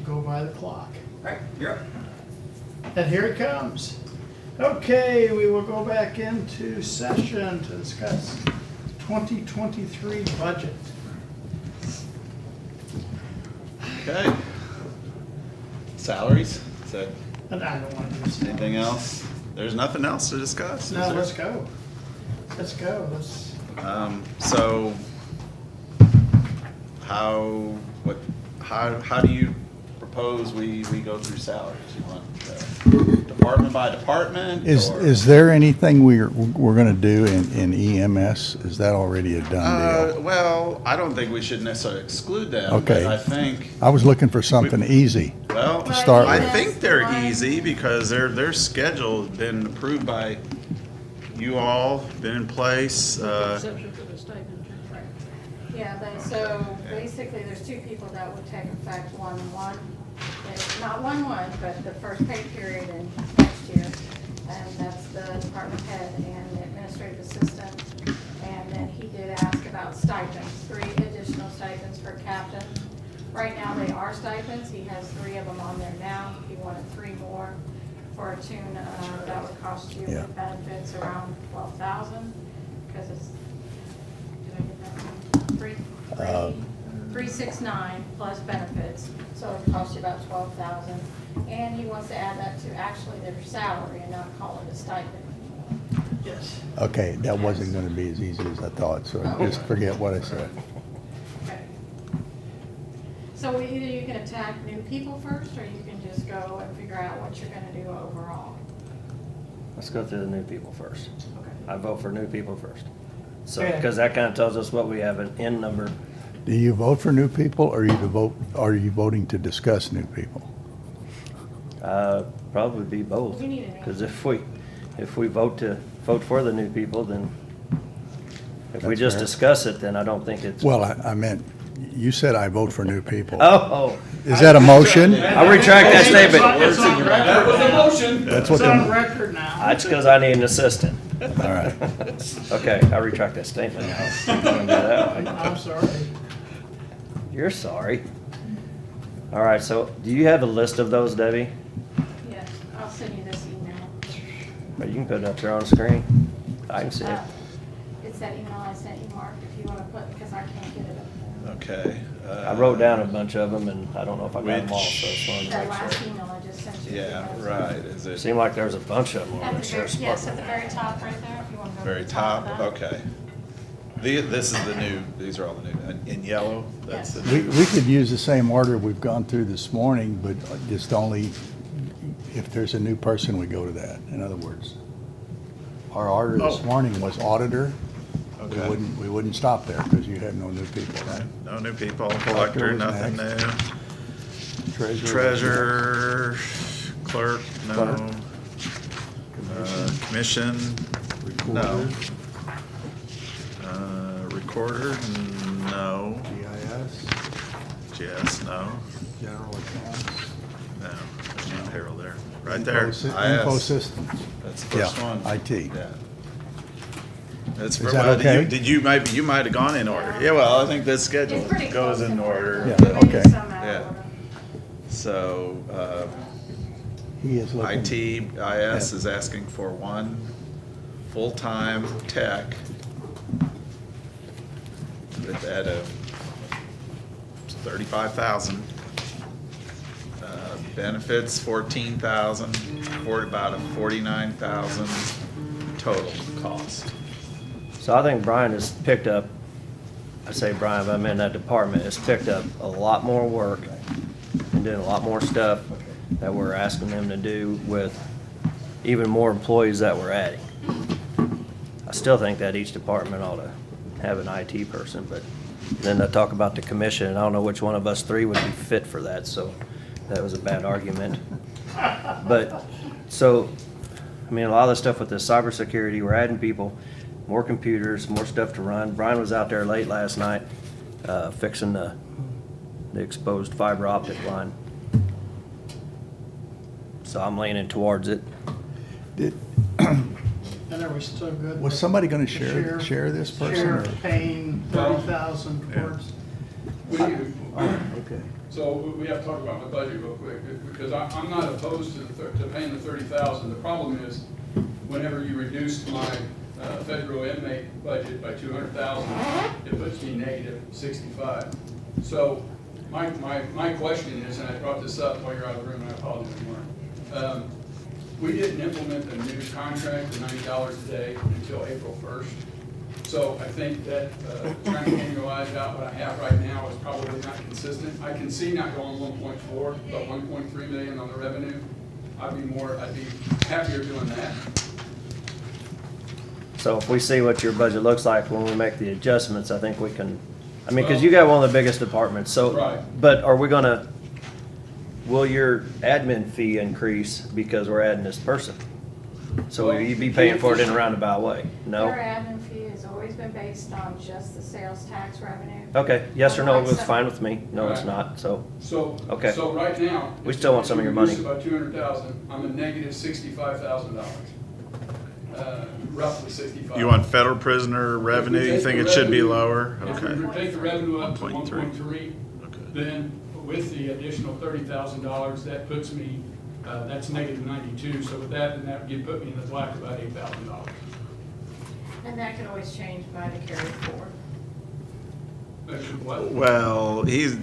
go by the clock. Right, you're up. And here it comes. Okay, we will go back into session to discuss 2023 budget. Okay. Salaries, is that And I don't want to do this. anything else? There's nothing else to discuss, is No, there? let's go. Let's go. So, how do you propose we go through salaries? You want department by department? or- Is there anything we're gonna do in EMS? Is that already a done deal? Well, I don't think we should necessarily exclude them. Okay. But I think, I was looking for something easy. well, To start I with. think they're easy because their schedule has been approved by you all, been in place. Exception for the stipend. Right. Yeah, so basically, there's two people that would take effect 1/1. Not 1/1, but the first pay period in next year. And that's the department head and the administrative assistant. And then he did ask about stipends, 3 additional stipends for captains. Right now, they are stipends. He has 3 of them on there now. He wanted 3 more for a tune that would cost you Yeah. with benefits around 12,000, because it's, did I get that one? 369 plus benefits, so it costs you about 12,000. And he wants to add that to actually their salary and not call it a stipend anymore. Yes. Okay, that wasn't gonna be as easy as I thought, so just forget what I said. Okay. So either you can attack new people first, or you can just go and figure out what you're gonna do overall. Let's go through the new people first. Okay. I vote for new people first. So, Okay. because that kind of tells us what we have an end number. Do you vote for new people, or are you voting to discuss new people? Probably be both. We need an Because if we vote for the new people, then if we That's just fair. discuss it, then I don't think it's. Well, I meant, you said I vote for new people. Oh, Is that a motion? I retract that statement. It's on record. That was a motion. That's It's what on the, record now. That's because I need an assistant. all right. Okay, I retract that statement now. I'm gonna do that way. I'm sorry. You're sorry. All right, so do you have a list of those, Debbie? Yes, I'll send you this email. Or you can put it up there on the screen. I can see it. It's that email I sent you, Mark, if you wanna put, because I can't get it up Okay. I wrote down a bunch of them, and I don't know if I got them all, so I just wanted there. to That make last sure. email I just sent you. Yeah, right, is it Seemed like there was a bunch of them on At the the very, sheriff's yes, at the department. very top right there, if you wanna go. to very the top? of that. Okay. This is the new, these are all the new, in yellow, that's the We, new. we could use the same order we've gone through this morning, but just only, if there's a new person, we go to that. In other words, our order this Oh. morning was auditor. Okay. We wouldn't stop there, because you have no new people, right? No new people, Collector collector, was nothing next. new. Treasurer. Treasurer, clerk, no. Clerk. Commission, no. Recorders, Recorder, no. GIS, GS, no. general accounts. No, there's no payroll there. Right Info there, sy- Info IS. systems. That's the first Yeah, one. IT. Yeah. That's Is for, that well, okay? you might have gone in order. Yeah, well, I think the schedule It's pretty goes close in order. Yeah. Maybe okay. some out of Yeah. order. So, He is looking. IS Yeah. is asking for 1 full-time tech at a 35,000. Benefits 14,000, for about a 49,000 total cost. So I think Brian has picked up, I say Brian, but I'm in that department, has picked up a lot more work and doing a lot more stuff that we're asking them to do with even more employees that we're adding. I still think that each department ought to have an IT person, but then they talk about the commission, and I don't know which one of us 3 would be fit for that, so that was a bad argument. But, so, I mean, a lot of the stuff with the cybersecurity, we're adding people, more computers, more stuff to run. Brian was out there late last night, fixing the exposed fiber optic line. So I'm leaning towards it. Did, And are we still good? was with somebody gonna the share this person? Sheriff or- paying 30,000 Yeah. towards? Oh, okay. So we have to talk about my budget real quick, because I'm not opposed to paying the 30,000. The problem is, whenever you reduce my federal inmate budget by 200,000, it puts me negative 65. So my question is, and I brought this up while you're out of the room, and I apologize if you weren't. We didn't implement the new contract, the $90 a day, until April 1st. So I think that trying to annualize out what I have right now is probably not consistent. I can see not going 1.4, but 1.3 million on the revenue. I'd be happier doing that. So if we see what your budget looks like when we make the adjustments, I think we can, I mean, because you got one of the biggest departments, so. Right. But are we gonna, will your admin fee increase because we're adding this person? So will you be paying for it in a roundabout way? No? Their admin fee has always been based on just the sales tax revenue. Okay, yes or no, Unlike it's some- fine with me. No, it's Right. not, so. So, Okay. so right now. We still want some of your money. If you reduce it by 200,000, I'm a negative $65,000. Roughly 65. You want federal prisoner revenue, you think it should be lower? If Okay. we take the revenue up to 1.3. 1.3, then with the additional $30,000, that puts me, that's negative 92. So with that, then that would put me in the black about $8,000. And that can always change by the carry forward. That's what? Well, he's,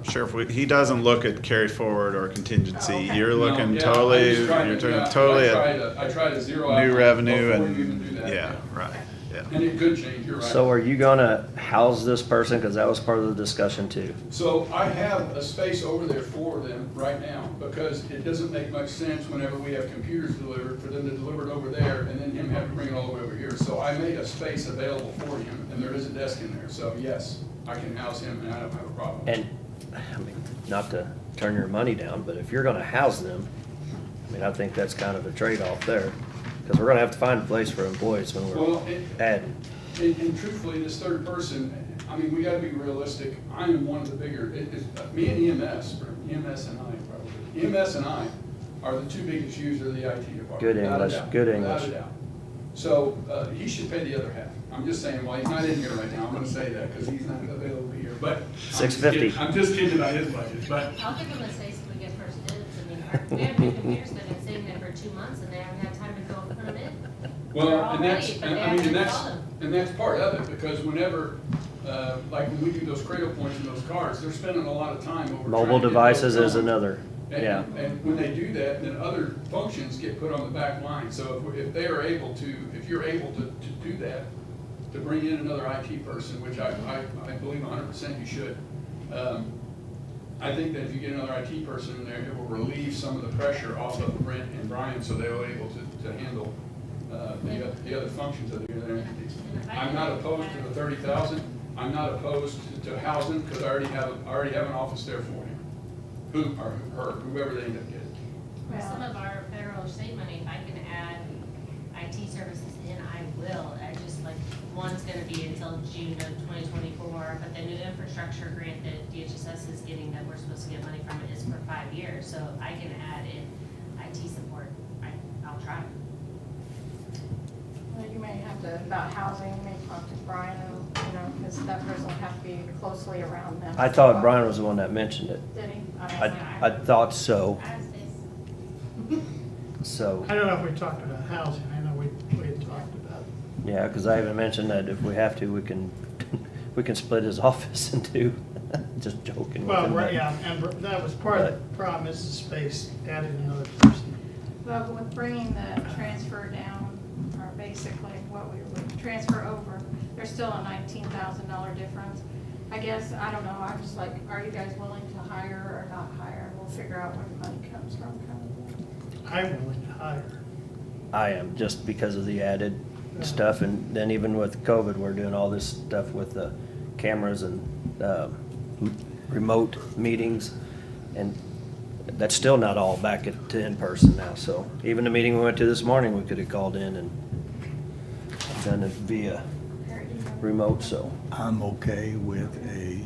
Sheriff, he doesn't look at carry forward or contingency. Oh, okay. You're No, looking yeah, totally, I just tried you're to- talking yeah, totally I at try to zero out new revenue before you even do and, that. yeah, right, yeah. And it could change, you're right. So are you gonna house this person? Because that was part of the discussion too. So I have a space over there for them right now, because it doesn't make much sense whenever we have computers delivered, for them to deliver it over there and then him have to bring it all the way over here. So I made a space available for him, and there is a desk in there, so yes, I can house him and I don't have a problem. And, I mean, not to turn your money down, but if you're gonna house them, I mean, I think that's kind of a trade-off there. Because we're gonna have to find a place for employees when Well, we're adding. And truthfully, this third person, I mean, we gotta be realistic. I am one of the bigger, me and EMS, or EMS and I probably, EMS and I are the two biggest users of the IT department. Good without a English, doubt, good without a English. doubt. So, he should pay the other half. I'm just saying, while he's not in here right now, I'm gonna say that, because he's not available to be here, but. $650. I'm just kidding about his budget, but, I'll give them a say so we get first dibs. I mean, we have new computers that have been sitting there for 2 months and they haven't had time to go and put them in. They're well, all and that's, ready, but and they I mean, haven't and installed them. and that's part of it, because whenever, like when we do those Cradle points in those cars, they're spending a lot of time over. Mobile trying to get devices those is going. another, And- yeah. And when they do that, then other functions get put on the back line. So if they are able to, if you're able to do that, to bring in another IT person, which I believe 100% you should, I think that if you get another IT person in there, it will relieve some of the pressure off of Brent and Brian, so they're able to handle the other functions of the other entities. I'm not opposed to the 30,000. I'm not opposed to housing, because I already have an office there for him. Or her, whoever they end up getting. For some of our federal or state money, if I can add IT services in, I will. I just like, one's gonna be until June of 2024, but the new infrastructure grant that DHSS is getting that we're supposed to get money from it is for 5 years. So if I can add in IT support, I'll try. Well, you may have to, about housing, you may talk to Brian, you know, because that person will have to be closely around them. I thought Brian was the one that mentioned it. Did he? I thought so, I have space. so, I don't know if we talked about housing, I know we had talked about. yeah, because I even mentioned that if we have to, we can, we can split his office in two. Just joking. with Well, him, right, but- yeah, and that was part of the problem, is the space, adding another person. But with bringing the transfer down, or basically what we would transfer over, there's still a $19,000 difference. I guess, I don't know, I'm just like, are you guys willing to hire or not hire? We'll figure out where the money comes from, kind of thing. I'm willing to hire. I am, just because of the added stuff, and then even with COVID, we're doing all this stuff with the cameras and remote meetings, and that's still not all back to in-person now, so even the meeting we went to this morning, we could have called in and done it via Harry, do you have- remote, so. I'm okay with as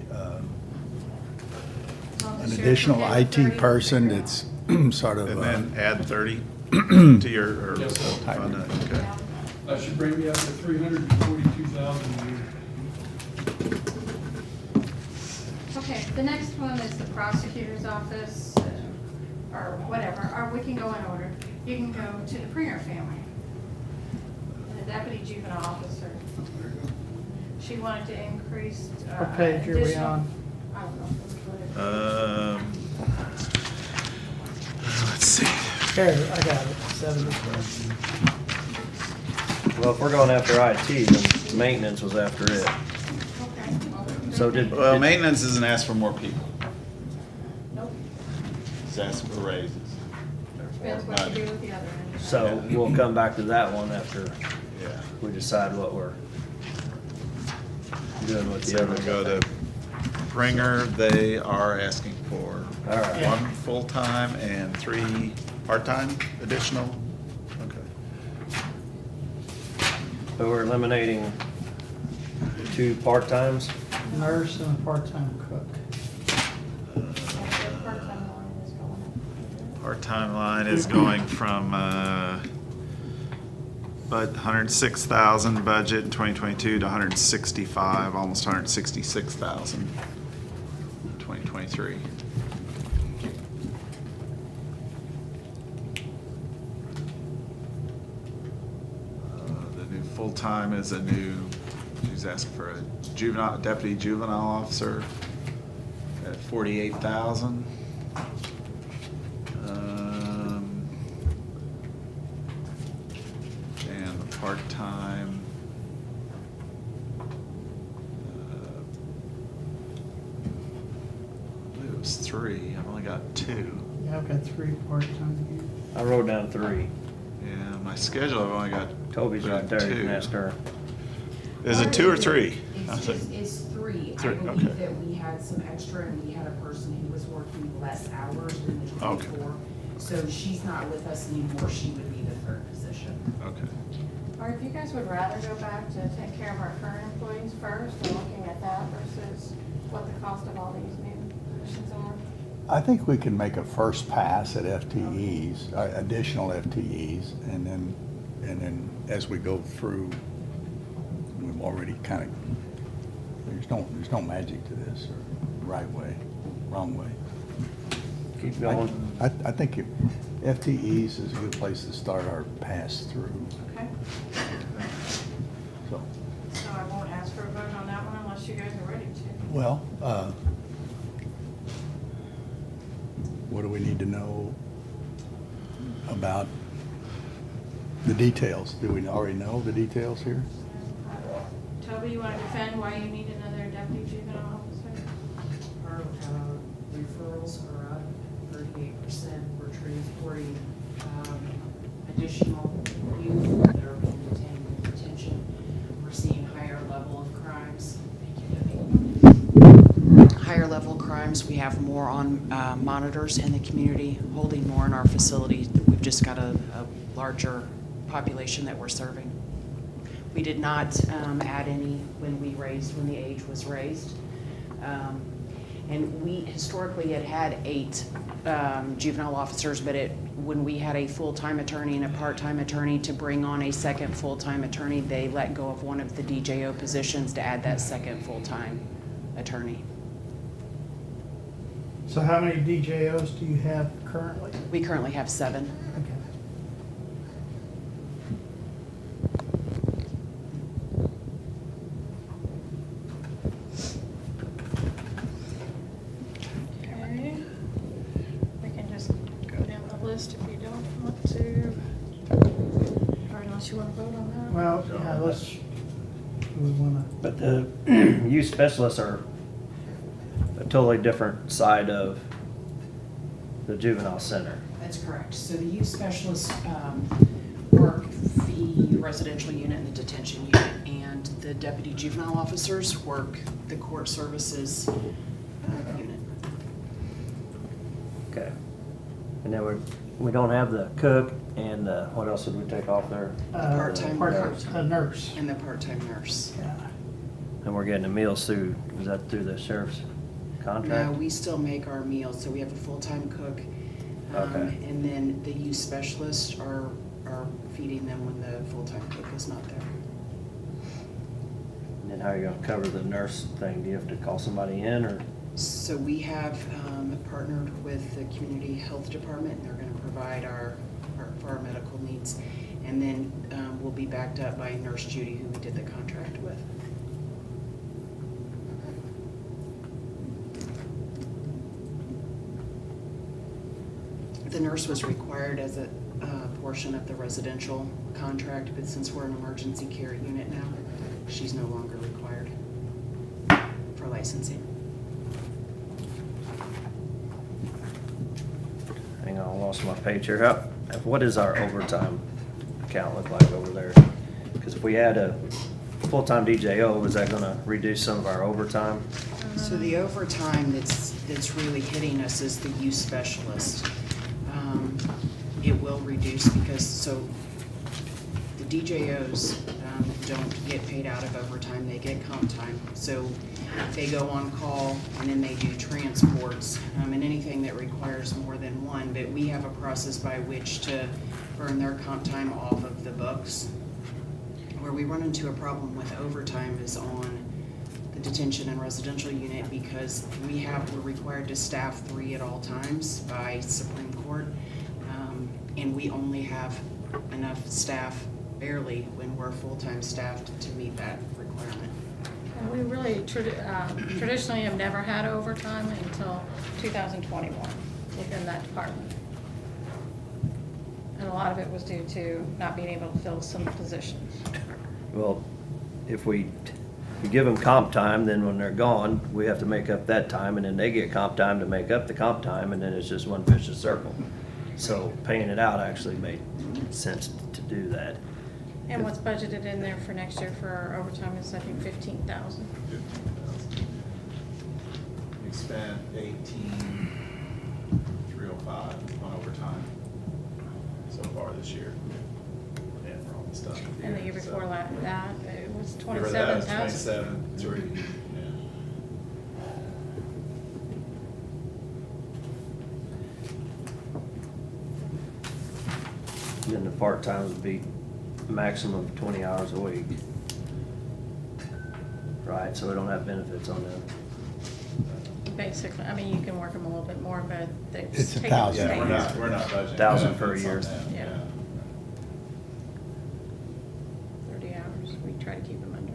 long as an the sheriff additional will get 30, IT person figure it that's sort of, And then add 30 to your, or Yes, sir. on that, okay. out. That should bring me up to 342,000 a year. Okay, the next one is the prosecutor's office, or whatever, or we can go in order. You can go to the Pringer family. And the deputy juvenile officer. She wanted to increase. What page are we additional- on? I don't know. If it was what Let's see. Here, I got it, 70. Well, if we're going after IT, then maintenance was after it. okay, well, we can So do did- that. Well, maintenance isn't asked for more people. Nope, It's asked for raises. depends what you do with the other end. So we'll come back to that one after Yeah. we decide what we're doing with the So other. we go to Pringer, they are asking for All right. one full-time and 3 part-time additional. Okay. But we're eliminating 2 part-times. Nurse and a part-time cook. And the part-time line is going up. Part-time line is going from, but 106,000 budget in 2022 to 165, almost 166,000 in 2023. The new full-time is a new, she's asking for a juvenile, deputy juvenile officer at 48,000. And the part-time, I believe it was 3, I've only got 2. Yeah, I've got 3 part-time here. I wrote down 3. Yeah, my schedule, I've only got. Toby's right there, you can 2. ask her. Is it 2 or 3? It's 3. I 3, okay. believe that we had some extra and we had a person who was working less hours than the Okay. 24. So she's not with us anymore, she would be the third position. Okay. Or if you guys would rather go back to take care of our current employees first, and looking at that versus what the cost of all these new positions are. I think we can make a first pass at FTEs, additional FTEs, and then as we go through, we've already kind of, there's no magic to this, or right way, wrong way. Keep going. I think FTEs is a good place to start our pass-through, Okay, so. so I won't ask for a vote on that one unless you guys are ready to. Well, what do we need to know about the details? Do we already know the details here? Toby, you want to defend why you need another deputy juvenile officer? Our referrals are up 38%. We're transporting additional youth that are being detained in detention. We're seeing higher level of crimes. Thank you, Debbie. Higher level crimes. We have more on monitors in the community, holding more in our facility. We've just got a larger population that we're serving. We did not add any when the age was raised. And we historically had 8 juvenile officers, but when we had a full-time attorney and a part-time attorney to bring on a second full-time attorney, they let go of one of the DJO positions to add that second full-time attorney. So how many DJOs do you have currently? We currently have 7. Okay. Okay. We can just go down the list if you don't want to, or unless you want to vote on that. Well, yeah, we wanna, But the youth specialists are a totally different side of the juvenile center. That's correct. So the youth specialists work the residential unit and the detention unit, and the deputy juvenile officers work the court services unit. Okay. And then we don't have the cook and what else would we take off there? Part-time nurse. a nurse. And the part-time nurse. Yeah. And we're getting the meals through, is that through the sheriff's contract? No, we still make our meals, so we have a full-time cook. Okay. And then the youth specialists are feeding them when the full-time cook is not there. And then how are you gonna cover the nurse thing? Do you have to call somebody in or? So we have partnered with the community health department, and they're gonna provide for our medical needs. And then we'll be backed up by Nurse Judy, who we did the contract with. The nurse was required as a portion of the residential contract, but since we're an emergency care unit now, she's no longer required for licensing. Hang on, I lost my page here. What does our overtime account look like over there? Because if we had a full-time DJO, is that gonna reduce some of our overtime? So the overtime that's really hitting us is the youth specialist. It will reduce because, so the DJOs don't get paid out of overtime, they get comp time. So they go on call and then they do transports and anything that requires more than one. But we have a process by which to burn their comp time off of the books. Where we run into a problem with overtime is on the detention and residential unit because we're required to staff 3 at all times by Supreme Court. And we only have enough staff barely when we're full-time staffed to meet that requirement. And we really traditionally have never had overtime until 2021 within that department. And a lot of it was due to not being able to fill some positions. Well, if we give them comp time, then when they're gone, we have to make up that time, and then they get comp time to make up the comp time, and then it's just one vicious circle. So paying it out actually made sense to do that. And what's budgeted in there for next year for our overtime is, I think, 15,000. 15,000. We spent 18,305 on overtime so far this year. And for all the stuff. And the year before that, it was Remember that was 27,000. 27,300. Yeah. Then the part-time would be maximum of 20 hours a week. Right, so we don't have benefits on them. Basically, I mean, you can work them a little bit more, but they've It's taken 1,000. Yeah, statements. we're not budgeting. 1,000 per benefits on year. that, Yeah. 30 hours, we try to keep them under.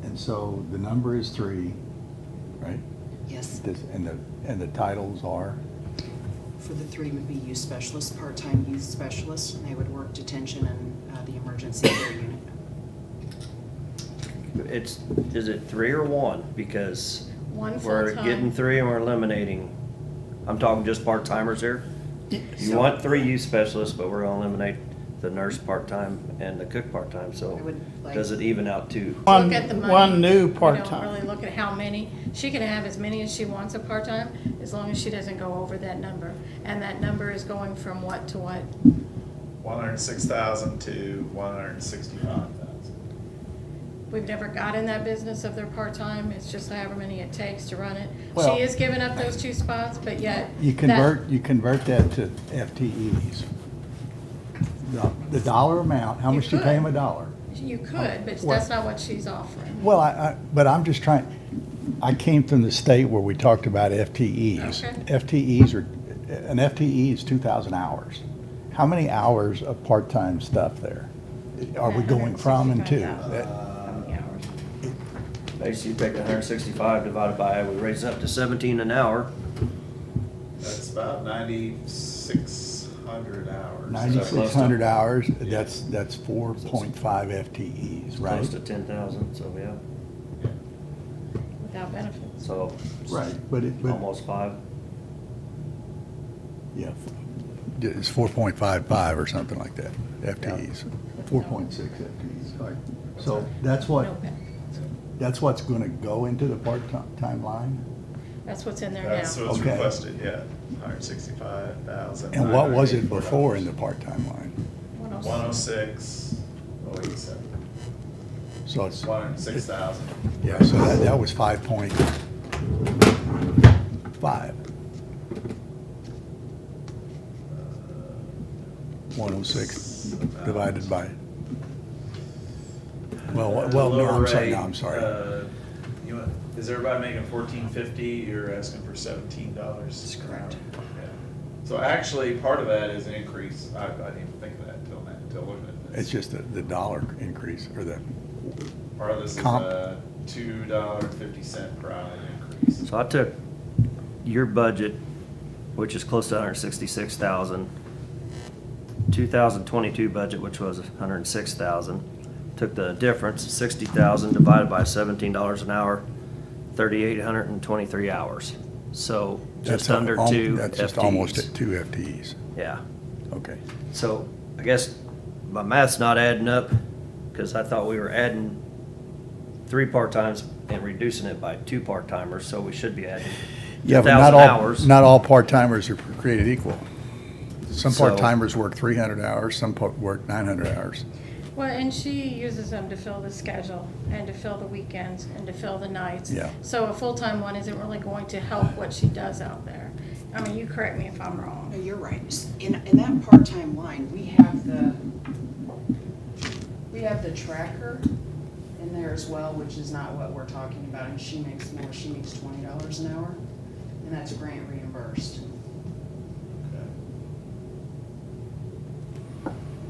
And so the number is 3, right? Yes. And the titles are? For the 3 would be youth specialists, part-time youth specialists, and they would work detention and the emergency care unit. Is it 3 or 1? Because One we're full-time. getting 3 and we're eliminating, I'm talking just part-timers here? You want 3 youth specialists, but we're gonna eliminate the nurse part-time and the cook part-time, so I would like- does it even out to? Look at the money. One new We part-time. don't really look at how many. She can have as many as she wants of part-time, as long as she doesn't go over that number. And that number is going from what to what? 106,000 to 165,000. We've never got in that business of their part-time. It's just however many it takes to run it. Well- She is giving up those 2 spots, but yet. You convert that to FTEs. The dollar amount, how You much do you pay them could. $1? You could, but Well- that's not what she's offering. Well, but I'm just trying, I came from the state where we talked about FTEs. Okay. An FTE is 2,000 hours. How many hours of part-time stuff there are we going from and to? 165,000. How many hours? Basically, you take 165 divided by, we raise it up to 17 an hour. That's about 9,600 hours. 9,600 hours, that's 4.5 FTEs, right? Close to 10,000, so yeah, Without benefits. so. Right, but Almost 5. yeah, it's 4.55 or something like that, FTEs, 4.6 FTEs. Right. So that's No what, benefits. that's what's gonna go into the part-time line? That's what's in there now. That's what's Okay. requested, yeah, 165,000. And what was it before in the part-time line? 106, 087, So it's, 106,000. yeah, so that was 5.5. 106 divided by, Well, The well, no, lower I'm sorry, rate, no, I'm sorry. You want, is everybody making $14.50? You're asking for $17. That's correct. Yeah. So actually, part of that is an increase. I didn't even think of that until looking at this. It's just the dollar increase, or the, Part of this is comp. a $2.50 per hour increase. So I took your budget, which is close to 166,000, 2022 budget, which was 106,000, took the difference, 60,000 divided by $17 an hour, 3,823 hours. So just that's under al- two That's just almost FTEs. at 2 FTEs. Yeah. Okay. So I guess my math's not adding up, because I thought we were adding 3 part-times and reducing it by 2 part-timers, so we should be adding Yeah, but 1,000 not all, hours. not all part-timers are created equal. Some So- part-timers work 300 hours, some work 900 hours. Well, and she uses them to fill the schedule and to fill the weekends and to fill the nights. Yeah. So a full-time one isn't really going to help what she does out there. I mean, you correct me if I'm No, wrong. you're right. In that part-time line, we have the tracker in there as well, which is not what we're talking about, and she makes more, she makes $20 an hour, and that's grant reimbursed.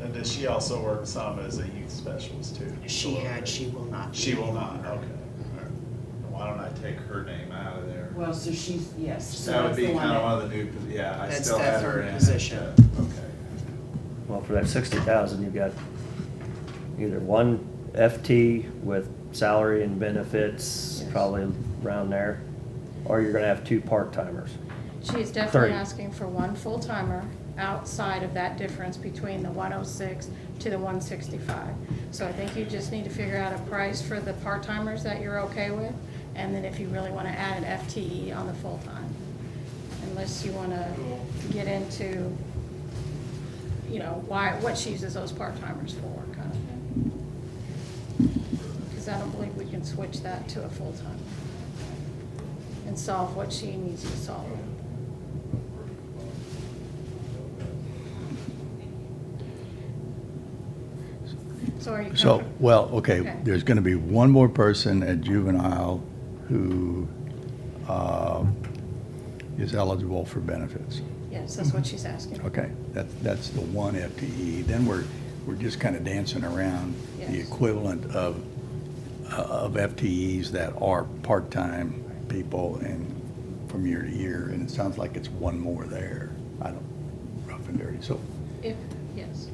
And does she also work some as a youth specialist too? She will not. She will not, okay. All right. Why don't I take her name out of there? Well, so she's, yes. So That would that's be the one kind of that- one of the new, yeah, I That's- still that's had her her in. position. Okay. Well, for that 60,000, you've got either one FT with salary and benefits, Yes. probably around there, or you're gonna have 2 part-timers. She is definitely 30. asking for one full-timer outside of that difference between the 106 to the 165. So I think you just need to figure out a price for the part-timers that you're okay with, and then if you really want to add an FTE on the full-time. Unless you want to get into, you know, what she uses those part-timers for, kind of thing. Because I don't believe we can switch that to a full-time and solve what she needs to solve. So are you? So, comfort- well, okay, Okay. there's gonna be one more person at juvenile who is eligible for benefits. Yes, that's what she's asking. Okay, that's the one FTE. Then we're just kind of dancing around the Yes. equivalent of FTEs that are part-time people and from year to year, and it sounds like it's one more there. I don't, rough and dirty. So If, yes,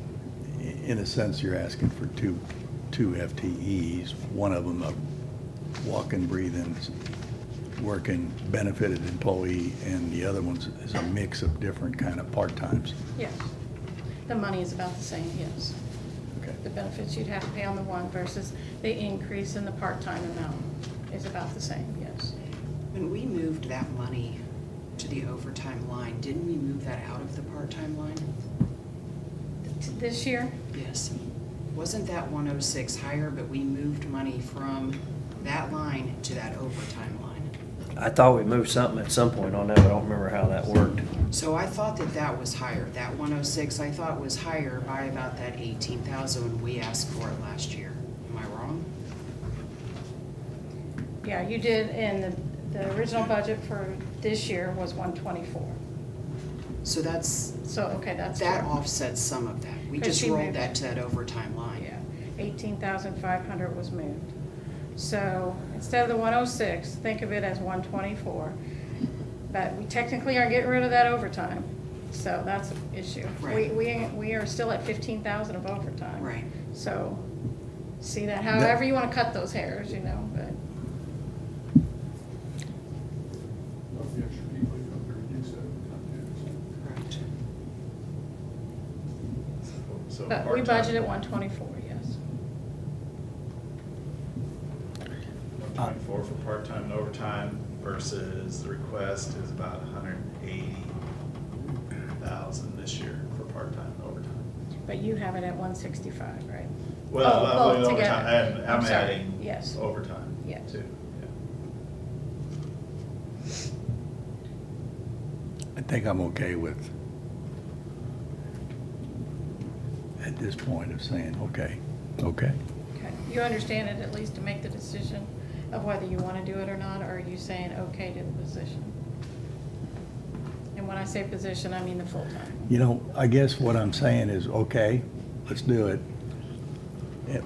in a sense, you're asking for two FTEs, one of them a walking, breathing, working, benefited employee, and the other one is a mix of different kind of part-times. yes. The money is about the same, yes. Okay. The benefits you'd have to pay on the one versus the increase in the part-time amount is about the same, yes. When we moved that money to the overtime line, didn't we move that out of the part-time line? This year, Yes. Wasn't that 106 higher, but we moved money from that line to that overtime line? I thought we moved something at some point on that, but I don't remember how that worked. So I thought that was higher. That 106, I thought was higher by about that 18,000 when we asked for it last year. Am I wrong? yeah, you did, and the original budget for this year was 124. So that's, So, okay, that's that true. offsets some of that. We Because just she rolled moved that it. to that overtime line. Yeah, 18,500 was moved. So instead of the 106, think of it as 124. But we technically are getting rid of that overtime, so that's an issue. Right. We are still at 15,000 of overtime. Right. So, see that, however you want to cut those hairs, you know, but, Of the extra people, you have to reduce that. Correct. So but we part-time- budgeted 124, yes. 124 for part-time and overtime versus the request is about 180,000 this year for part-time and overtime. But you have it at 165, right? Well, Oh, I'm both doing together. overtime, I'm sorry. adding Yes. overtime Yes. too. I think I'm okay with, at this point, of saying, okay. Okay. You understand it at least to make the decision of whether you want to do it or not, or are you saying okay to the position? And when I say position, I mean the full-time. You know, I guess what I'm saying is, okay, let's do it,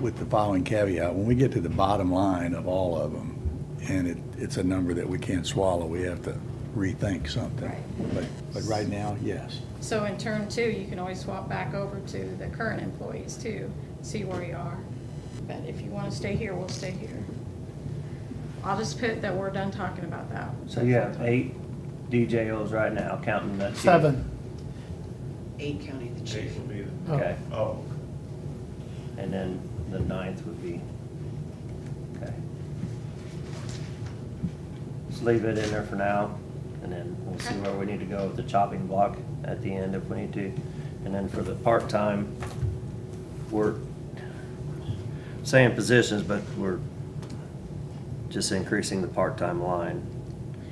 with the following caveat. When we get to the bottom line of all of them, and it's a number that we can't swallow, we have to rethink something. Right. But right now, yes. So in turn two, you can always swap back over to the current employees too, see where you are. But if you want to stay here, we'll stay here. I'll just put that we're done talking about that. So you have 8 DJOs right now, counting that. chief. 7. 8 counting the chief. Okay, Oh, and then the 9th would be, okay. Just leave it in there for now, and then we'll see Okay. where we need to go with the chopping block at the end if we need to. And then for the part-time, we're saying positions, but we're just increasing the part-time line.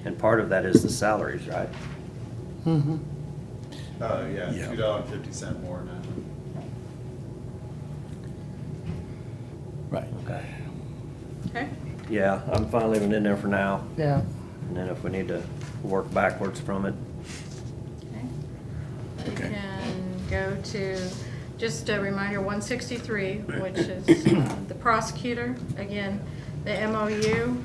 And part of that is the salaries, right? Mm-hmm. yeah, Yeah. $2.50 more now. Right. Okay. Okay? Yeah, I'm fine leaving it in there for now, Yeah. and then if we need to work backwards from it. Okay. We Okay. can go to, just a reminder, 163, which is the prosecutor. Again, the MOU,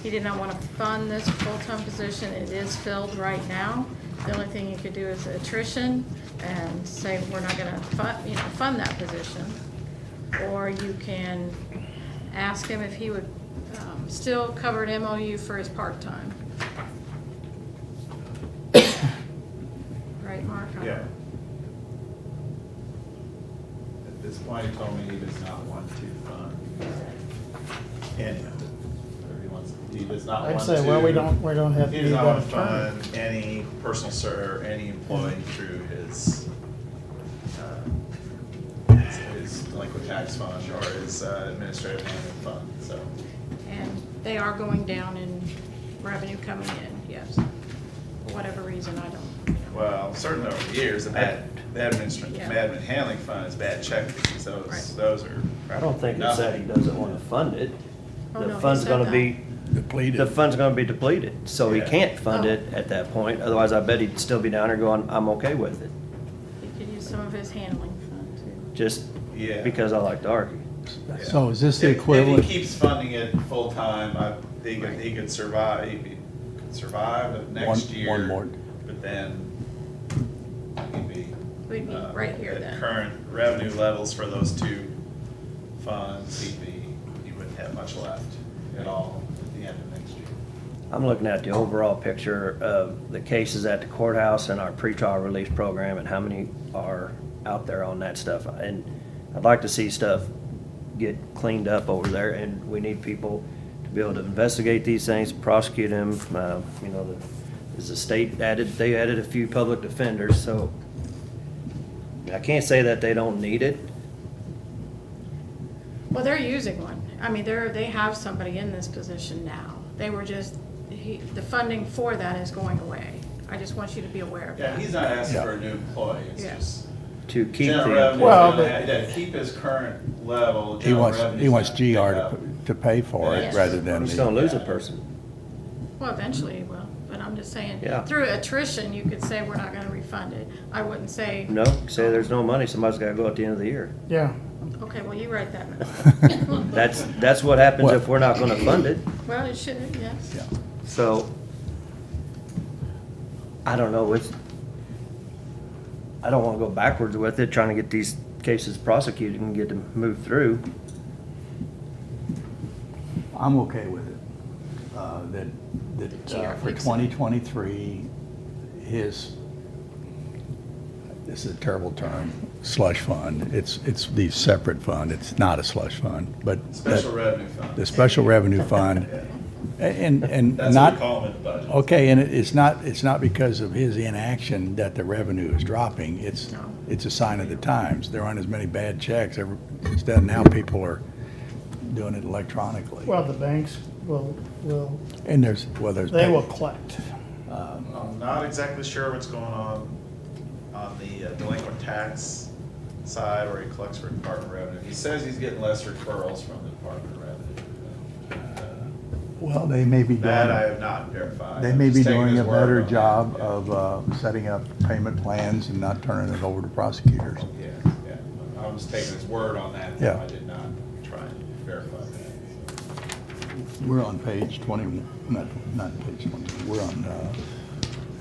he did not want to fund this full-time position. It is filled right now. The only thing you could do is attrition and say, we're not going to fund that position. Or you can ask him if he would still cover an MOU for his part-time. Right, Mark? Yeah. At this point, he told me he does not want to fund any of it. Or he does not want I'd to. say, well, we don't have to He do does not that want to term. fund any personal or any employee through his delinquent tax fund or his administrative handling fund, so. And they are going down in revenue coming in, yes. For whatever reason, I don't. Well, certainly over the years, the administrative Yeah. admin handling fund is bad check because Right. those are. I don't think it said he doesn't want to fund it. Oh, no, The he fund's said gonna that. be, Depleted. the fund's gonna be depleted, so he Yeah. can't fund Oh. it at that point, otherwise I bet he'd still be down there going, I'm okay with it. He could use some of his handling fund too. Just Yeah. because I like to argue. So is this the If equivalent? he keeps funding it full-time, he could survive, he could survive the next One- year. one more. But then he'd be. We'd be right here At then. current revenue levels for those two funds, he wouldn't have much left at all at the end of next year. I'm looking at the overall picture of the cases at the courthouse and our pretrial release program and how many are out there on that stuff. And I'd like to see stuff get cleaned up over there, and we need people to be able to investigate these things, prosecute them. As the state added, they added a few public defenders, so I can't say that they don't need it. Well, they're using one. I mean, they have somebody in this position now. They were just, the funding for that is going away. I just want you to be aware of Yeah, that. he's not asking Yeah. for a new employee, it's Yeah. just. To keep General the revenue, Well, to keep his current level. He general wants, revenue's he wants gonna pick GR up. to pay for it Yes. rather than He's gonna the, lose a person. Well, eventually he will, but I'm just saying, Yeah. through attrition, you could say we're not gonna refund it. I wouldn't say. No, say there's no money, somebody's gotta go at the end of the year. Yeah. Okay, well, you write that. That's what happens What? if we're not gonna fund it. Well, it should, yes. yeah. So, I don't know, I don't wanna go backwards with it, trying to get these cases prosecuted and get them moved through. I'm okay with it. For GR 2023, this is a terrible term, slush fund. It's the separate fund. It's not a slush fund, but. Special revenue fund. The special revenue fund, and That's what not. we call them in the budget. Okay, and it's not because of his inaction that the revenue is dropping. It's a sign of the times. There aren't as many bad checks. Instead, now people are doing it electronically. Well, the banks will, And there's. they will collect. I'm not exactly sure what's going on the delinquent tax side where he collects for Department of Revenue. He says he's getting less referrals from the Department of Revenue. Well, they may be That I doing, have not verified. they I'm may just be taking doing his a word better on that. job Yeah. of setting up payment plans and not turning it over to prosecutors. Yeah, yeah. I'm just taking his word on that. Yeah. I did not try and verify that. We're on page 20, not page 20, we're on,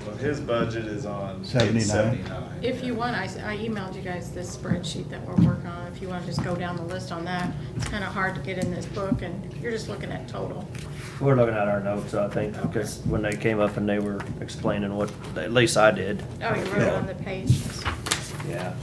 Well, his budget is on page 79. 79. If you want, I emailed you guys this spreadsheet that we're working on. If you want to just go down the list on that, it's kind of hard to get in this book, and you're just looking at total. We're looking at our notes, I think, because when they came up and they were explaining what, at least I did. Oh, you wrote it on the page. Yeah.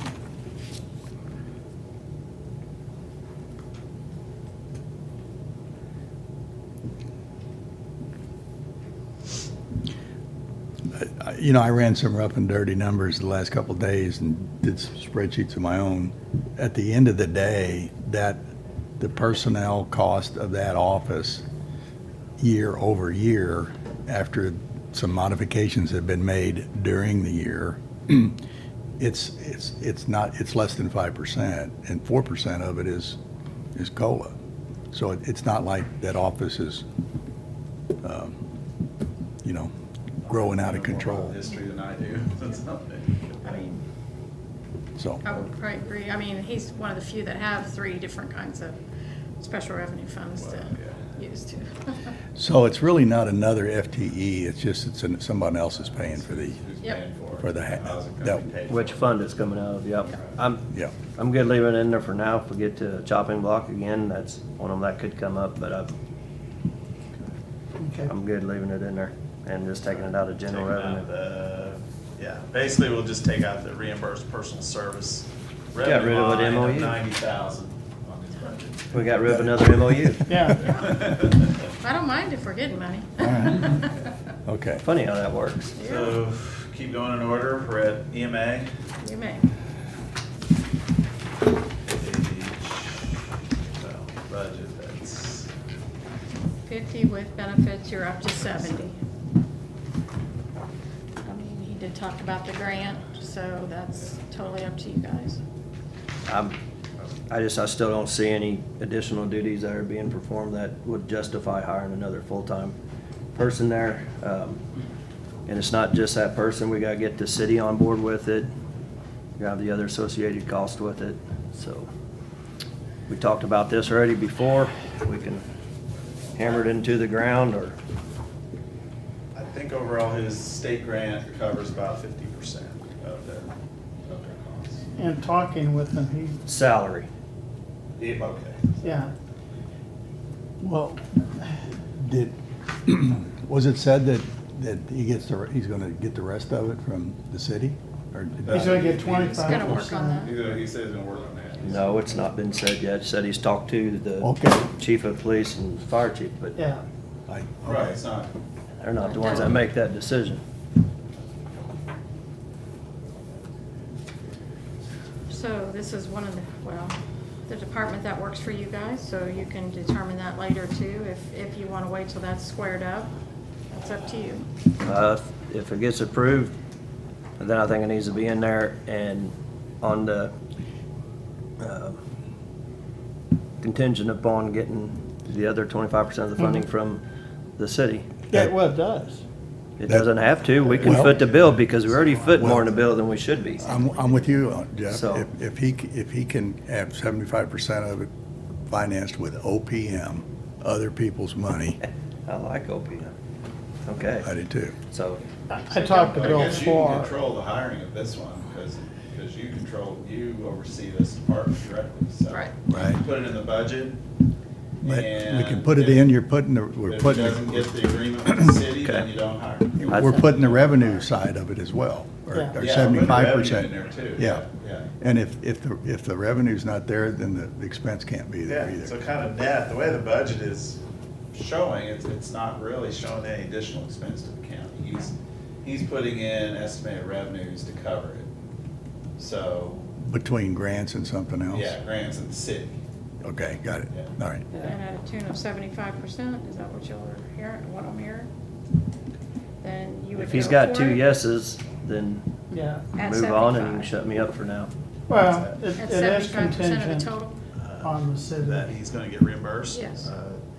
you know, I ran some rough and dirty numbers the last couple of days and did some spreadsheets of my own. At the end of the day, that the personnel cost of that office year over year, after some modifications have been made during the year, it's less than 5%, and 4% of it is COLA. So it's not like that office is, you know, growing out of More control. history than I do. That's nothing. I mean, So, I would probably agree. I mean, he's one of the few that have 3 different kinds of special revenue funds to Well, use too. so it's really not another FTE, it's just, somebody else is paying for the, Who's Yep. paying for it? For the How's it that- gonna be paid Which for? fund it's coming out of, yep. yeah. I'm good leaving it in there for now. If we get to chopping block again, that's one of them that could come up, but Okay. I'm good leaving it in there and just taking it out of general Taking out revenue. the- Yeah, basically, we'll just take out the reimbursed personal service Got revenue rid of an line of MOU. 90,000 on his budget. We got rid of another MOU. Yeah. I don't mind if we're getting money. All right. Okay. Funny how that works. So, keep going in order, we're at EMA. You may. So, budget, that's, 50 with benefits, you're up to 70. I mean, he did talk about the grant, so that's totally up to you guys. I still don't see any additional duties that are being performed that would justify hiring another full-time person there. And it's not just that person, we gotta get the city on board with it. We have the other associated cost with it, so. We talked about this already before, we can hammer it into the ground or, I think overall his state grant covers about 50% of their costs. And talking with him, he, salary. Yeah, okay. yeah, Well, was it said that he's gonna get the rest of it from the city? Or he's gonna get He's gonna 25%. work on that. He says he's gonna work on that. No, it's not been said yet, said he's talked to the Okay. chief of police and fire chief, but Yeah, Right, it's not, they're not the ones that make that decision. So this is one of the, well, the department that works for you guys, so you can determine that later too. If you want to wait till that's squared up, that's up to you. If it gets approved, then I think it needs to be in there and on the contingent upon getting the other 25% of the funding from the city. yeah, well, it does. It doesn't have to, we can Well- foot the bill because we already foot more in the bill than we should be. I'm with you, Jeff. So- If he can have 75% of it financed with OPM, other people's money, I like OPM. Okay, I do too. so, I talked to but I Bill guess you can Farr. control the hiring of this one, because you oversee this department directly, so. Right. Right. You put it in the budget, But we can and put it if- in, we're If it putting, doesn't get the agreement with the city, then Okay. you don't hire. we're putting the revenue side of it as well, or Yeah. Yeah, put the 75%. revenue in there too. Yeah. Yeah. And if the revenue's not there, then the expense can't be there Yeah, so either. kind of net, the way the budget is showing, it's not really showing any additional expense to the county. He's putting in estimated revenues to cover it. So, Between grants and something else? yeah, grants in the city. Okay, got it. Yeah. All right. And at a tune of 75%, is that what you're hearing, what I'm hearing? Then you would if he's go got for 2 it? yeses, then Yeah, At move on and you 75. can shut me up for now. Well, What's it At is 75% of the contingent total? on the city. That he's gonna get reimbursed? Yes.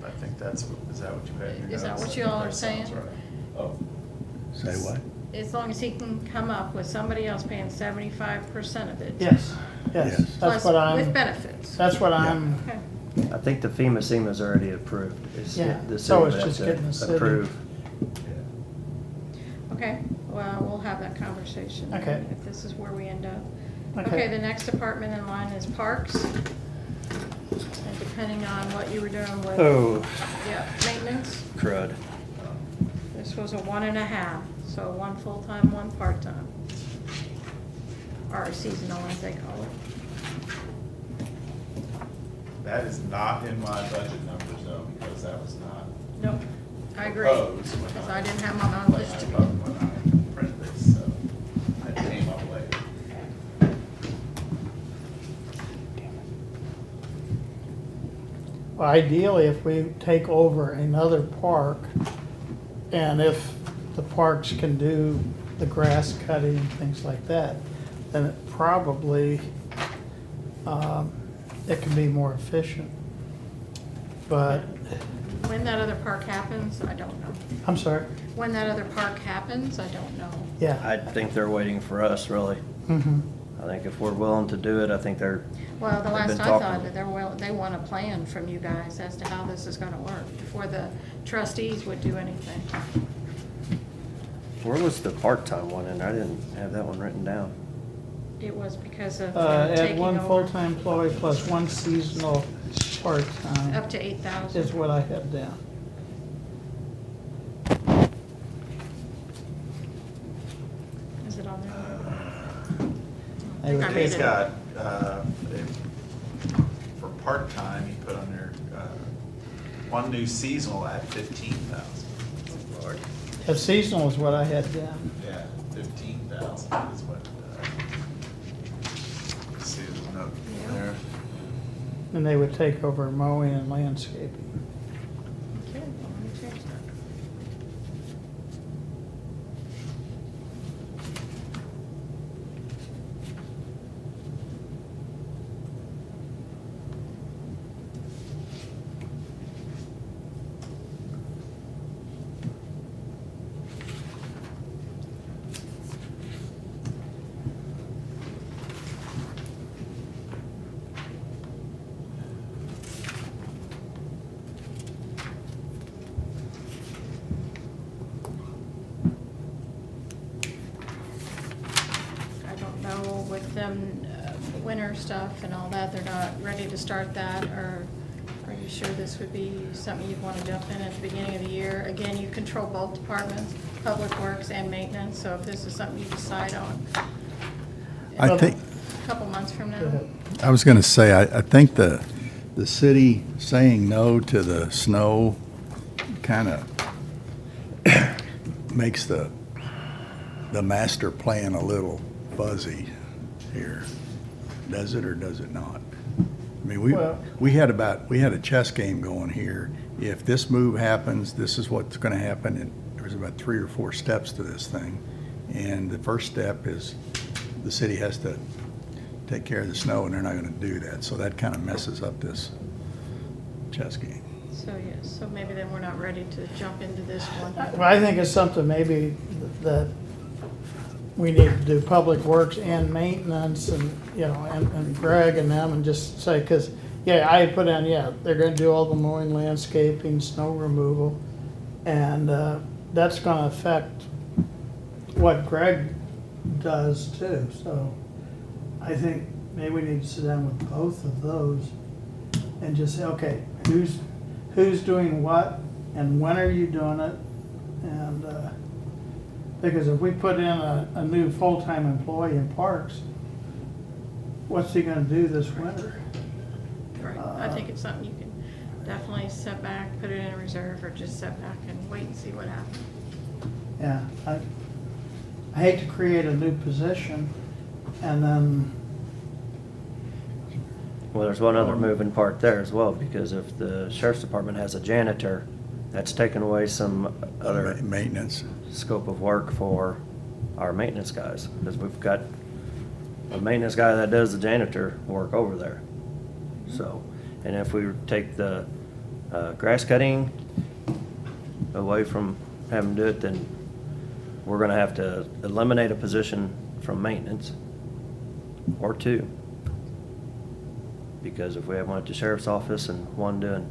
I think that's, is that what you had in your Is that notes? what I you think all are that sounds saying? right. Oh, Say what? As long as he can come up with somebody else paying 75% of it. Yes, Yes. yes, that's Plus what with I'm, benefits. that's what I'm, Okay. I think the FEMA SEMA's already approved. It's Yeah, the so city it's would have just to getting the city. approve. Okay, well, we'll have that conversation. Okay. If this is where we end up. Okay. Okay, the next department in line is parks. And depending on what you were doing with. Oh, Yeah, maintenance, crud. this was a 1.5, so one full-time, one part-time. Or seasonal, as they call it. that is not in my budget numbers though, because that was not Nope, I agree, proposed when because I didn't have them on my list. when I printed this, so it came up later. well, ideally, if we take over another park, and if the parks can do the grass cutting and things like that, then it probably, it can be more efficient. But, When that other park happens, I don't know. I'm sorry, When that other park happens, I don't know. yeah. I think they're waiting for us, really. Mhm. I think if we're willing to do it, I think they're, Well, the They've last been I talking. thought that they want a plan from you guys as to how this is gonna work before the trustees would do anything. where was the part-time one? And I didn't have that one written down. It was because of Add taking one over full-time employee plus one seasonal part-time up to 8,000. is what I had down. Is it on there? They would I take- read He's it. got, for part-time, he put on there, one new seasonal at 15,000. Yeah, seasonal is what I had down. Yeah, 15,000 is what, see the note there. And they would take over mowing and landscaping. Okay, well, let me change that. I don't know with them, winter stuff and all that, they're not ready to start that, or are you sure this would be something you'd want to jump in at the beginning of the year? Again, you control both departments, Public Works and Maintenance, so if this is something you decide on. I think, A couple months from Go now. ahead. I was gonna say, I think the city saying no to the snow kinda makes the master plan a little fuzzy here. Does it or does it not? I mean, Well- we had a chess game going here. If this move happens, this is what's gonna happen, and there's about 3 or 4 steps to this thing. And the first step is the city has to take care of the snow, and they're not gonna do that. So that kinda messes up this chess game. So, yes, so maybe then we're not ready to jump into this one. Well, I think it's something maybe that we need to do Public Works and Maintenance and, you know, and Greg and them and just say, because, yeah, I put in, yeah, they're gonna do all the mowing, landscaping, snow removal. And that's gonna affect what Greg does too. So I think maybe we need to sit down with both of those and just say, okay, who's doing what and when are you doing it? And, because if we put in a new full-time employee in Parks, what's he gonna do this winter? Right, I think it's something you can definitely set back, put it in a reserve, or just set back and wait and see what happens. Yeah, I hate to create a new position and then, Well, there's one other moving part there as well, because if the sheriff's department has a janitor, that's taken away some other Maintenance. scope of work for our maintenance guys, because we've got a maintenance guy that does the janitor work over there. So, and if we take the grass cutting away from having to do it, then we're gonna have to eliminate a position from maintenance, or two. Because if we have one at the sheriff's office and one doing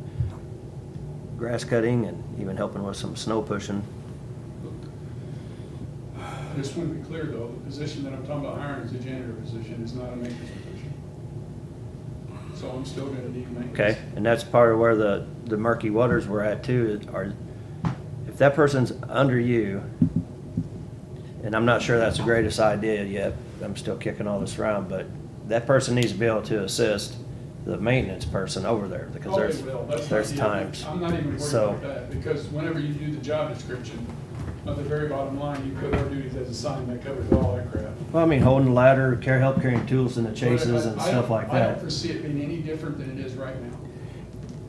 grass cutting and even helping with some snow pushing, I just want to be clear, though, the position that I'm talking about hiring is a janitor position, is not a maintenance position. So I'm still gonna need maintenance. okay? And that's part of where the murky waters we're at too, are, if that person's under you, and I'm not sure that's the greatest idea yet, I'm still kicking all this around, but that person needs to be able to assist the maintenance person over there, because Oh, they will. That's not there's the- times. I'm not even worried So- about that, because whenever you do the job description, at the very bottom line, you put our duties as assigned, that covers all that crap. Well, I mean, holding the ladder, help carrying tools in the But chases and I stuff don't- like I don't that. foresee it being any different than it is right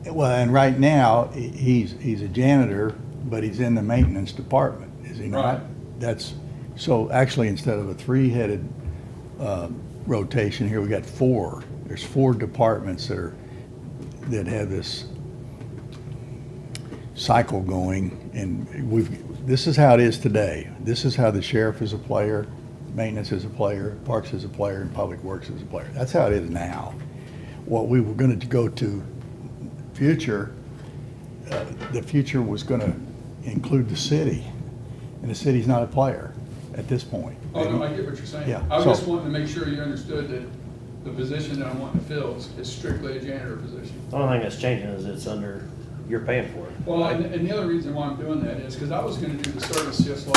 now. Well, and right now, he's a janitor, but he's in the maintenance department, is he not? Right. That's, so actually, instead of a three-headed rotation here, we got four. There's four departments that have this cycle going, and this is how it is today. This is how the sheriff is a player, maintenance is a player, parks is a player, and public works is a player. That's how it is now. What we were gonna go to future, the future was gonna include the city, and the city's not a player at this point. Oh, no, I get what you're saying. Yeah, I was so- just wanting to make sure you understood that the position that I'm wanting to fill is strictly a janitor position. The only thing that's changing is it's under, you're paying for it. Well, and the other reason why I'm doing that is because I was gonna do the service just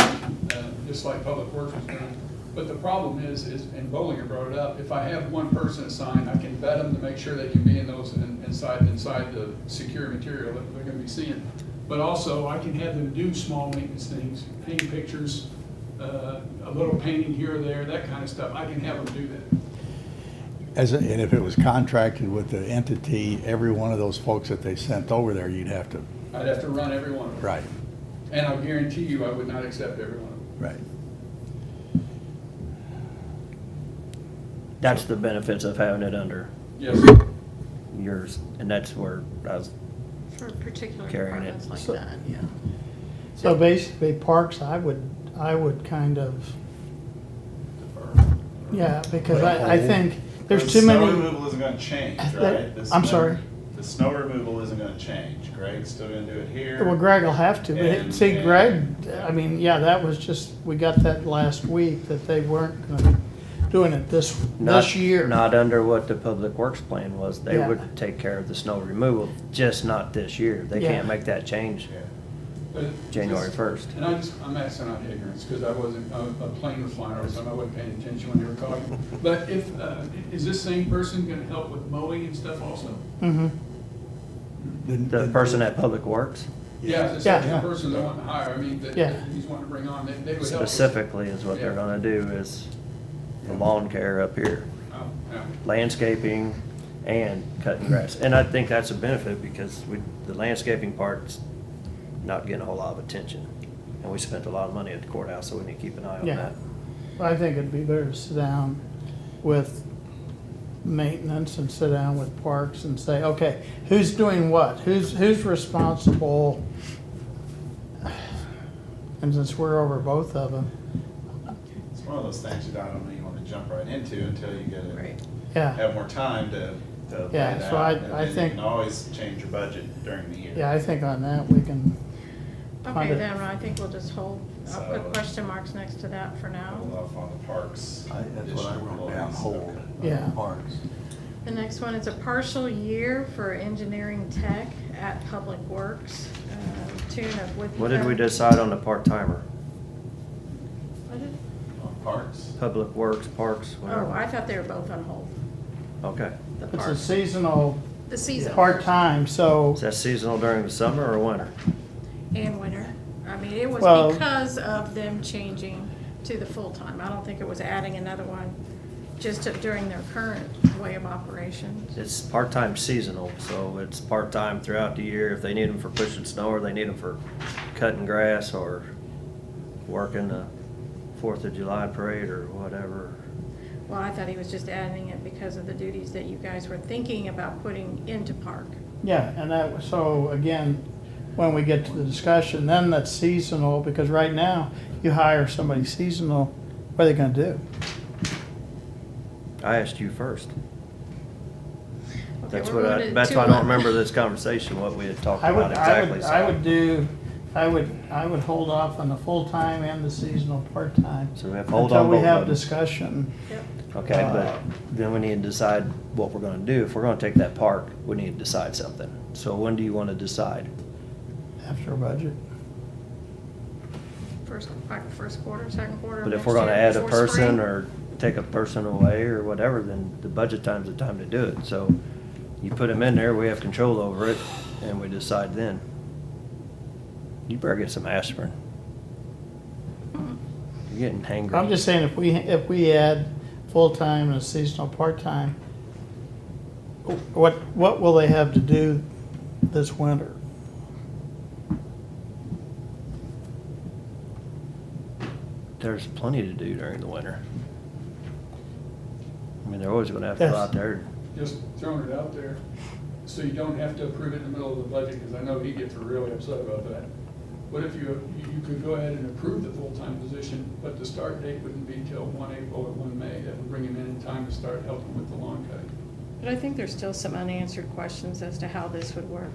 like Public Works was doing. But the problem is, and Bollinger brought it up, if I have one person assigned, I can vet them to make sure they can be in those, inside the secure material that they're gonna be seeing. But also, I can have them do small maintenance things, hang pictures, a little painting here or there, that kind of stuff. I can have them do that. And if it was contracted with the entity, every one of those folks that they sent over there, you'd have to, I'd have to run every one of them. right, And I'll guarantee you, I would not accept every one of them. right. That's the benefits of having it under Yes, yours, and that's where I was, For particular Carrying it. departments like So- that, yeah. So basically, parks, I would kind of, yeah, because I think there's too The snow many. removal isn't gonna change, There- right? The I'm snow- sorry? The snow removal isn't gonna change. Greg's still gonna do it here. Well, Greg will have to, but And- see, and- Greg, I mean, yeah, that was just, we got that last week, that they weren't gonna be doing it this year. not under what the public works plan was. They Yeah. would take care of the snow removal, just not this year. They Yeah. can't make that change Yeah. but January just- 1st. And I'm asking out of ignorance, because I wasn't, a plane was flying over, so I wasn't paying attention when they were talking. But if, is this same person gonna help with mowing and stuff also? Mm-hmm, The person at Public Works Yeah, the Yeah. second person I want to hire, I mean, that Yeah. that he's wanting to bring on, they would help. with- specifically is what they're Yeah. gonna do is the lawn care up here, Oh, yeah. landscaping and cutting grass. And I think that's a benefit because the landscaping part's not getting a whole lot of attention. And we spent a lot of money at the courthouse, so we need to keep an eye on yeah. that. I think it'd be better to sit down with maintenance and sit down with parks and say, okay, who's doing what? Who's responsible? And since we're over both of them, It's one of those things you don't really want to jump right into until you get Right. it, yeah, have more time to lay Yeah, it so out. I And then think- you can always change your budget during the year. yeah, I think on that, we can, Okay, Kinda- then I think we'll just I'll So- put question marks next to that for now. Hold off on the parks. That's what I wrote down, additional hold, employees. Yeah. parks. The next one is a partial year for engineering tech at Public Works, tune of with. What did we decide on the part-timer? On parks? Public Works, Parks, Oh, whatever? I thought they were both on hold, Okay. the it's a parks. seasonal, The season. part-time, so, Is that seasonal during the summer or winter? And winter. I mean, it was Well- because of them changing to the full-time. I don't think it was adding another one just during their current way of operations. It's part-time seasonal, so it's part-time throughout the year. If they need them for pushing snow, or they need them for cutting grass, or working the 4th of July parade, or whatever. Well, I thought he was just adding it because of the duties that you guys were thinking about putting into park. Yeah, and that, so again, when we get to the discussion, then that's seasonal, because right now, you hire somebody seasonal, what are they gonna do? I asked you first. Okay, That's we're what going to that's why I don't remember this conversation, what we had talked I would, about I exactly. would, so- I would hold off on the full-time and the seasonal part-time. So we have to hold Until on we both have of them. discussion. Yep. Okay, but then we need to decide what we're gonna do. If we're gonna take that park, we need to decide something. So when do you wanna decide? After budget. First quarter, second quarter of But if next we're gonna year, add a before person spring? or take a person away or whatever, then the budget time's the time to do it. So you put them in there, we have control over it, and we decide then. You better get some aspirin. You're getting hangry. I'm just saying, if we add full-time and a seasonal part-time, what will they have to do this winter? There's plenty to do during the winter. I mean, they're always gonna have to go Yes. out there. Just throwing it out there, so you don't have to approve it in the middle of the budget, because I know he gets really upset about that. What if you could go ahead and approve the full-time position, but the start date wouldn't be till 1 April or 1 May? That would bring him in time to start helping with the lawn cutting. But I think there's still some unanswered questions as to how this would work.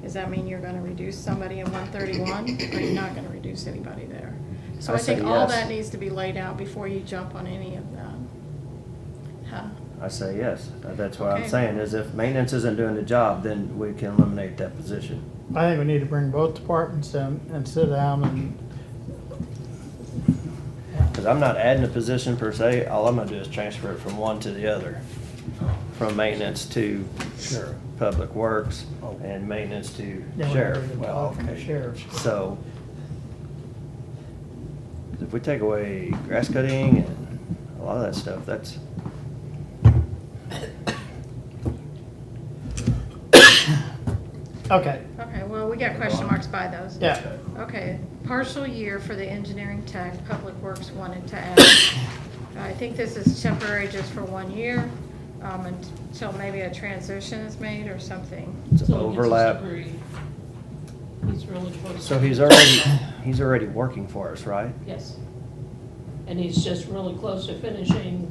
Does that mean you're gonna reduce somebody in 131, or you're not gonna reduce anybody there? So I I think say all yes. that needs to be laid out before you jump on any of that. Huh? I say yes. That's what I'm Okay. saying, is if maintenance isn't doing the job, then we can eliminate that position. I think we need to bring both departments in and sit down and. Because I'm not adding a position per se, all I'm gonna do is transfer it from one to the other. From maintenance to Sure. public works Oh. and maintenance to Yeah, we're sheriff. ready to Well, talk from the okay. sheriff's. So, if we take away grass cutting and a lot of that stuff, that's, Okay, Okay, well, we got question marks by those. yeah, Okay, partial year for the engineering tech, Public Works wanted to add. I think this is temporary just for 1 year, until maybe a transition is made or something. it's Until he gets his overlap. degree. He's really close. So to he's already working for us, right? Yes. And he's just really close to finishing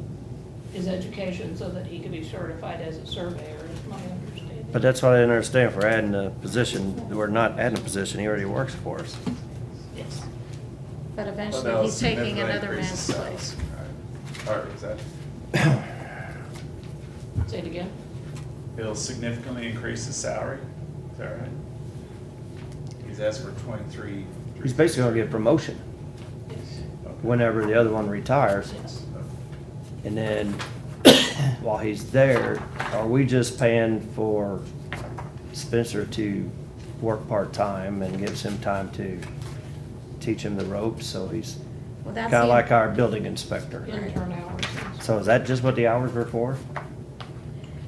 his education so that he can be certified as a surveyor, is my understanding. But that's what I didn't understand. If we're adding a position, we're not adding a position, he already works for us. Yes. But Well, eventually, that'll he's taking significantly another increase man's the place. salary. Or is that, Say it again? it'll significantly increase his salary? Is that right? He's asked for 23. He's basically gonna get a promotion Yes. whenever the other one retires. Yes. And then, while he's there, are we just paying for Spencer to work part-time and gives him time to teach him the ropes, so he's Well, that's kinda the- like our building inspector? Intern hours. So is that just what the hours were for?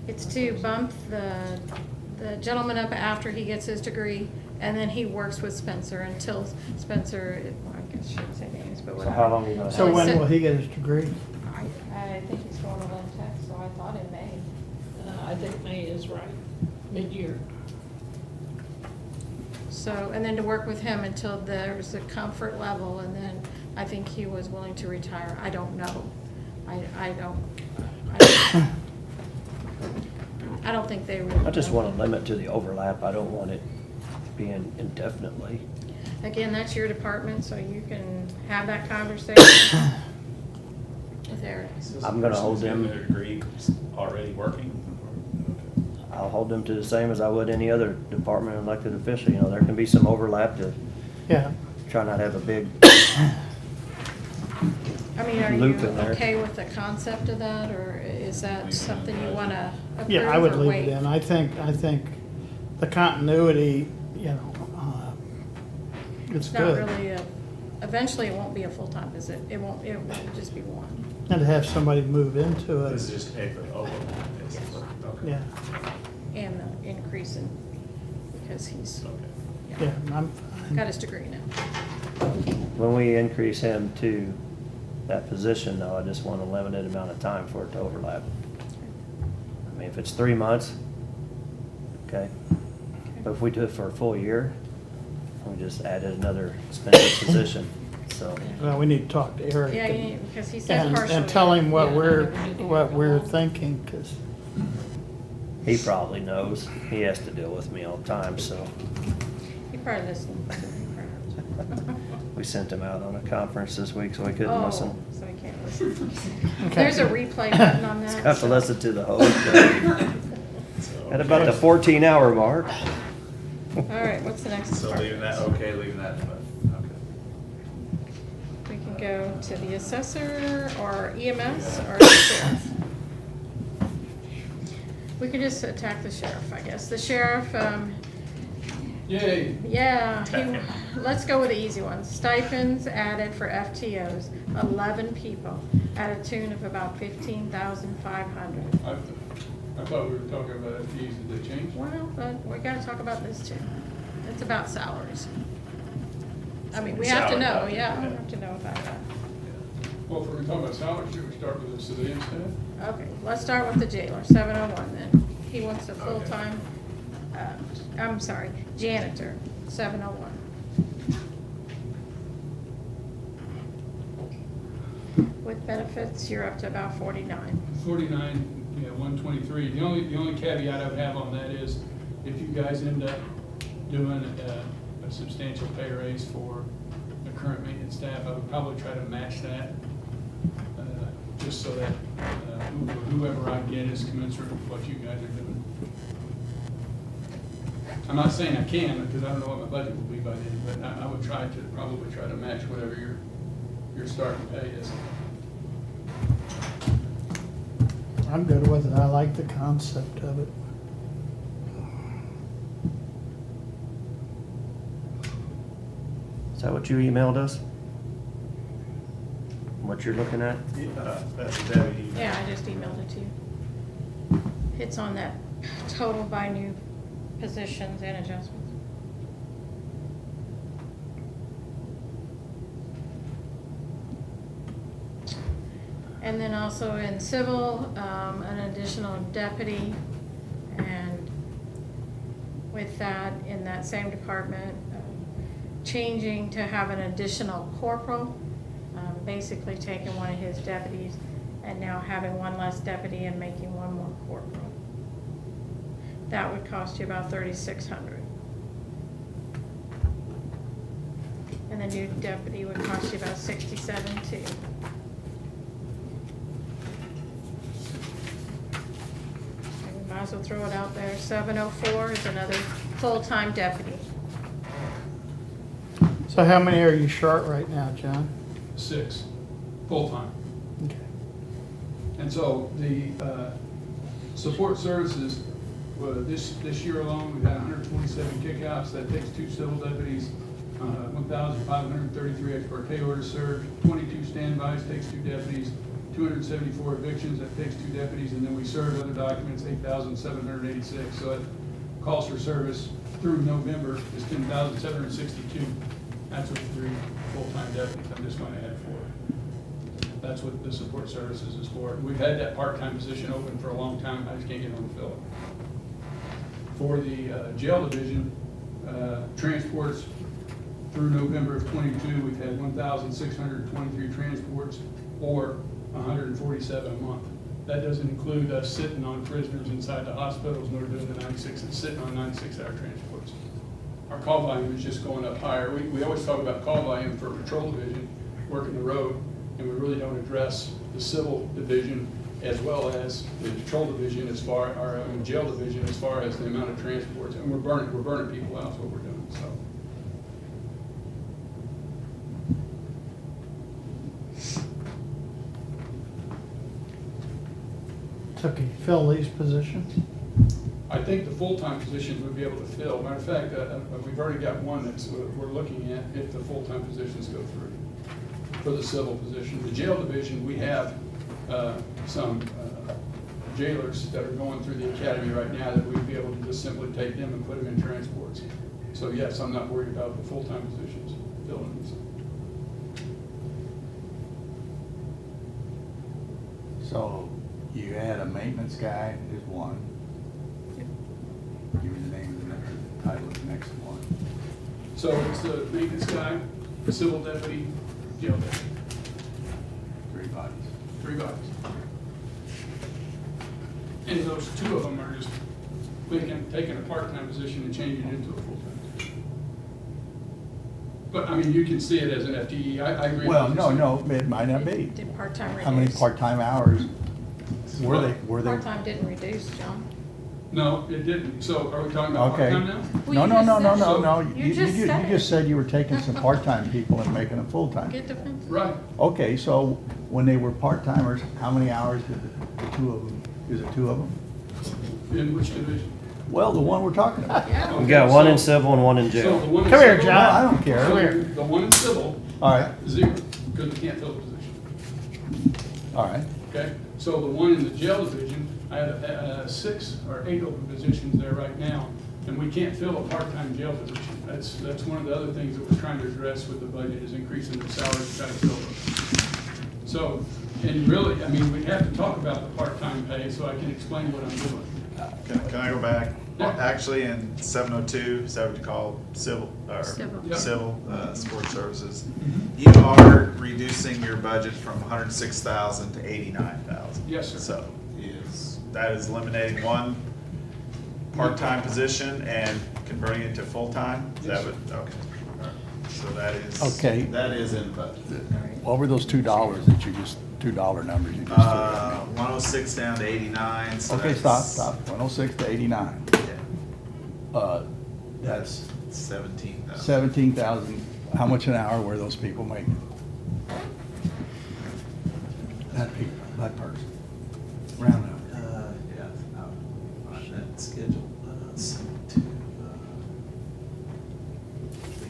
It's to bump the gentleman up after he gets his degree, and then he works with Spencer until Spencer, well, I guess I shouldn't say names, but So whatever. how long are you gonna so have? when will he get his degree? I think he's going to Lynn Tech, so I thought in May. I think May is right, mid-year. So, and then to work with him until there's a comfort level, and then I think he was willing to retire. I don't know. I don't think they really. I just know. want a limit to the overlap, I don't want it being indefinitely. Again, that's your department, so you can have that conversation with Eric. I'm gonna hold them- Their degree already working? I'll hold them to the same as I would any other department elected official, you know, there can be some overlap to Yeah, try not to have a big, I mean, are Loop you in there. okay with the concept of that, or is that something you want to approve yeah, I would or leave wait? it in. I think the continuity, you know, it's It's not good. really eventually it won't be a full-time visit. It will just be one. And to have somebody move into it, This is just pay for the overlap, basically. Okay. yeah, And the increase in, because he's Okay. yeah, I'm got fine. his degree now. when we increase him to that position, though, I just want a limited amount of time for it to overlap. I mean, if it's 3 months, okay. But if we do it for a full year, we just added another expensive position, so. Well, we need to talk to Eric. Yeah, and- because he said And, partially. and tell him what Yeah, what we're thinking, because, He probably knows. He has to deal with me all the time, so. He probably listened. We sent him out on a conference this week, so he couldn't Oh, listen. so he can't listen. Okay. There's a replay button on that. Have to so- listen to the host. At about the 14-hour mark. All right, what's the next So leaving that, department? okay, leaving that, but, okay. We can go to the assessor or EMS or the sheriff. We could just attack the sheriff, I guess. The sheriff, Yay. yeah, let's go with the easy ones. Stipends added for FTOs, 11 people, at a tune of about 15,500. I thought we were talking about FTEs, did they change? Well, but we gotta talk about this too. It's about salaries. I mean, we have to know, Salary, yeah, we yeah. have to know about that. Well, if we're talking about salaries, should we start with the civilian staff? Okay, let's start with the jailer, 701 then. He wants a full-time, I'm sorry, janitor, 701. With benefits, you're up to about 49. 49, yeah, 123. The only caveat I would have on that is if you guys end up doing a substantial pay raise for the current maintenance staff, I would probably try to match that, just so that whoever I get is commensurate with what you guys are doing. I'm not saying I can, because I don't know what my budget will be by then, but I would probably try to match whatever your starting pay is. I'm good with it. I like the concept of it. Is that what you emailed us? What you're looking at? That's Debbie. Yeah, I just emailed it to you. It's on that total by new positions and adjustments. And then also in civil, an additional deputy, and with that, in that same department, changing to have an additional corporal, basically taking one of his deputies and now having one less deputy and making one more corporal. That would cost you about $3,600. And the new deputy would cost you about $67,200 too. We might as well throw it out there. 704 is another full-time deputy. So how many are you short right now, John? 6, full-time. Okay. And so the support services, this year alone, we've had 127 kickouts. That takes 2 civil deputies, 1,533 ex parte orders served, 22 standbys, takes 2 deputies, 274 evictions, that takes 2 deputies, and then we served other documents, 8,786. So that calls for service through November is 10,762. That's with 3 full-time deputies. I'm just going to add 4. That's what the support services is for. We've had that part-time position open for a long time. I just can't get one to fill it. For the jail division, transports through November of '22, we've had 1,623 transports, or 147 a month. That doesn't include us sitting on prisoners inside the hospitals, nor doing the 96 and sitting on 96-hour transports. Our call volume is just going up higher. We always talk about call volume for patrol division, working the road, and we really don't address the civil division as well as the patrol division as far, our jail division as far as the amount of transports. And we're burning people out, is what we're doing, so. So can you fill these positions? I think the full-time positions would be able to fill. Matter of fact, we've already got one that's we're looking at if the full-time positions go through for the civil position. The jail division, we have some jailers that are going through the academy right now that we'd be able to just simply take them and put them in transports. So yes, I'm not worried about the full-time positions filling these. So you add a maintenance guy is one. Give me the name of the next, title of the next one. So it's the maintenance guy, the civil deputy, jail deputy, 3 bodies. 3 bodies. And those 2 of them are just taking a part-time position and changing it into a full-time position. But, I mean, you can see it as an FTE, I agree. Well, with no, you. no, it might not be. Did part-time reduce? How many part-time hours were they? Part-time didn't reduce, John. No, it didn't. So are we talking about Okay. part-time now? Well, No, you no, no, just no, said- no, no. You just said You just it. said you were taking some part-time people and making them full-time. Get different? Right. Okay, so when they were part-timers, how many hours did the 2 of them, is it 2 of them? In which division? Well, the one we're talking about. Yeah. We got one in So- civil and one in So the jail. one in Come here, civil- John. No, I don't care. So Come here. The one in civil, All right, 0, because we can't fill the position. all right. Okay, so the one in the jail division, I have 6 or 8 open positions there right now, and we can't fill a part-time jail position. That's one of the other things that we're trying to address with the budget, is increasing the salary to try to fill those. So, and really, I mean, we have to talk about the part-time pay, so I can explain what I'm doing. Can I go back? Yeah. Actually, in 702, is that what you call civil, or Civil. Yep. civil, support services? You are reducing your budget from 106,000 to 89,000. Yes, sir. So that is eliminating one part-time position and converting it to full-time? Is that Yes, what, okay. All right. So that is. Okay. That is in budget. What were those $2 that you just, $2 numbers you just threw out? 106 down to 89. So Okay, that's- stop. 106 to 89. Yeah, That's 17,000. 17,000. How much an hour were those people making? That person. Round number. Yeah, on that schedule,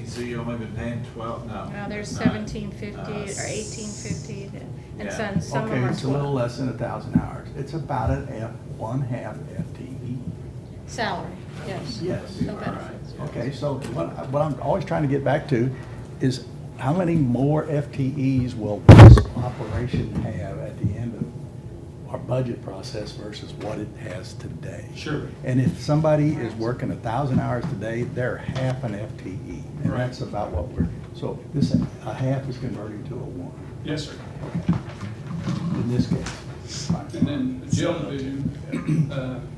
so you only been paying 12, no. No, there's nine. 1750 or 1850, and Yeah. some of Okay, them are it's a little 12. less than 1,000 hours. It's about one half FTE. Salary, yes. Yes. No benefits. Okay, so what I'm always trying to get back to is how many more FTEs will this operation have at the end of our budget process versus what it has today? Sure. And if somebody is working 1,000 hours today, they're half an FTE. And Right. that's about what so a half is converting to a 1 Yes, sir. in this case. Fine. And then the jail division,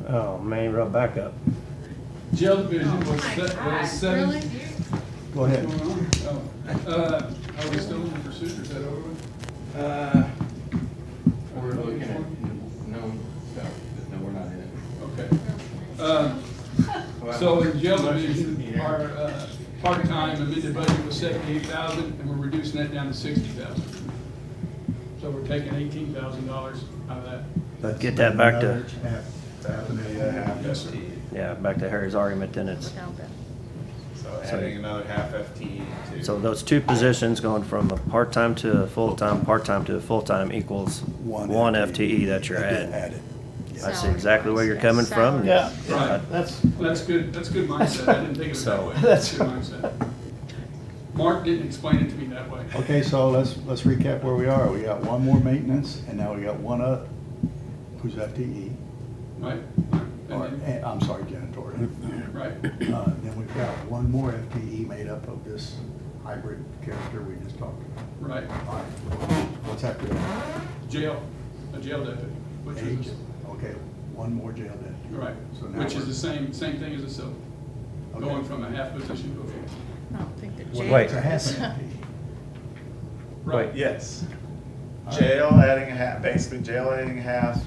Oh, man, rub back up. jail division was Oh my was God, 7. Really? Go What's ahead. going on? Oh, are we still in pursuit, or is that over with? We're looking at, no, we're not in it. Okay. So in jail division, our part-time amended budget was 78,000, and we're reducing that down to 60,000. So we're taking $18,000 out of that. That's Get that back to- another half a million. Yes, sir. Yeah, back to Harry's argument, then it's, Without that. So adding another half FTE to. so those 2 positions going from a part-time to a full-time, part-time to a full-time equals one FTE that you're adding. Added. I see Salary exactly where you're wise, coming yes. from. Yeah, Right. that's, That's good mindset, I didn't think of it that way. That's good mindset. Mark didn't explain it to me that way. Okay, so let's recap where we are. We got one more maintenance, and now we got one other, who's FTE, Right? or, And then- I'm sorry, janitorial. Right, Then we've got one more FTE made up of this hybrid character we just talked about. right. All right, what's after that? A jail deputy, which Eight. is, Okay, one more jail deputy. right, So now which is we're- the same thing as a civil. Okay. Going from a half position to a full. I don't think the Well, jail. Wait. It's a half is- an FTE. Right. Yes. All right. Jail adding a half, basically jail adding a half,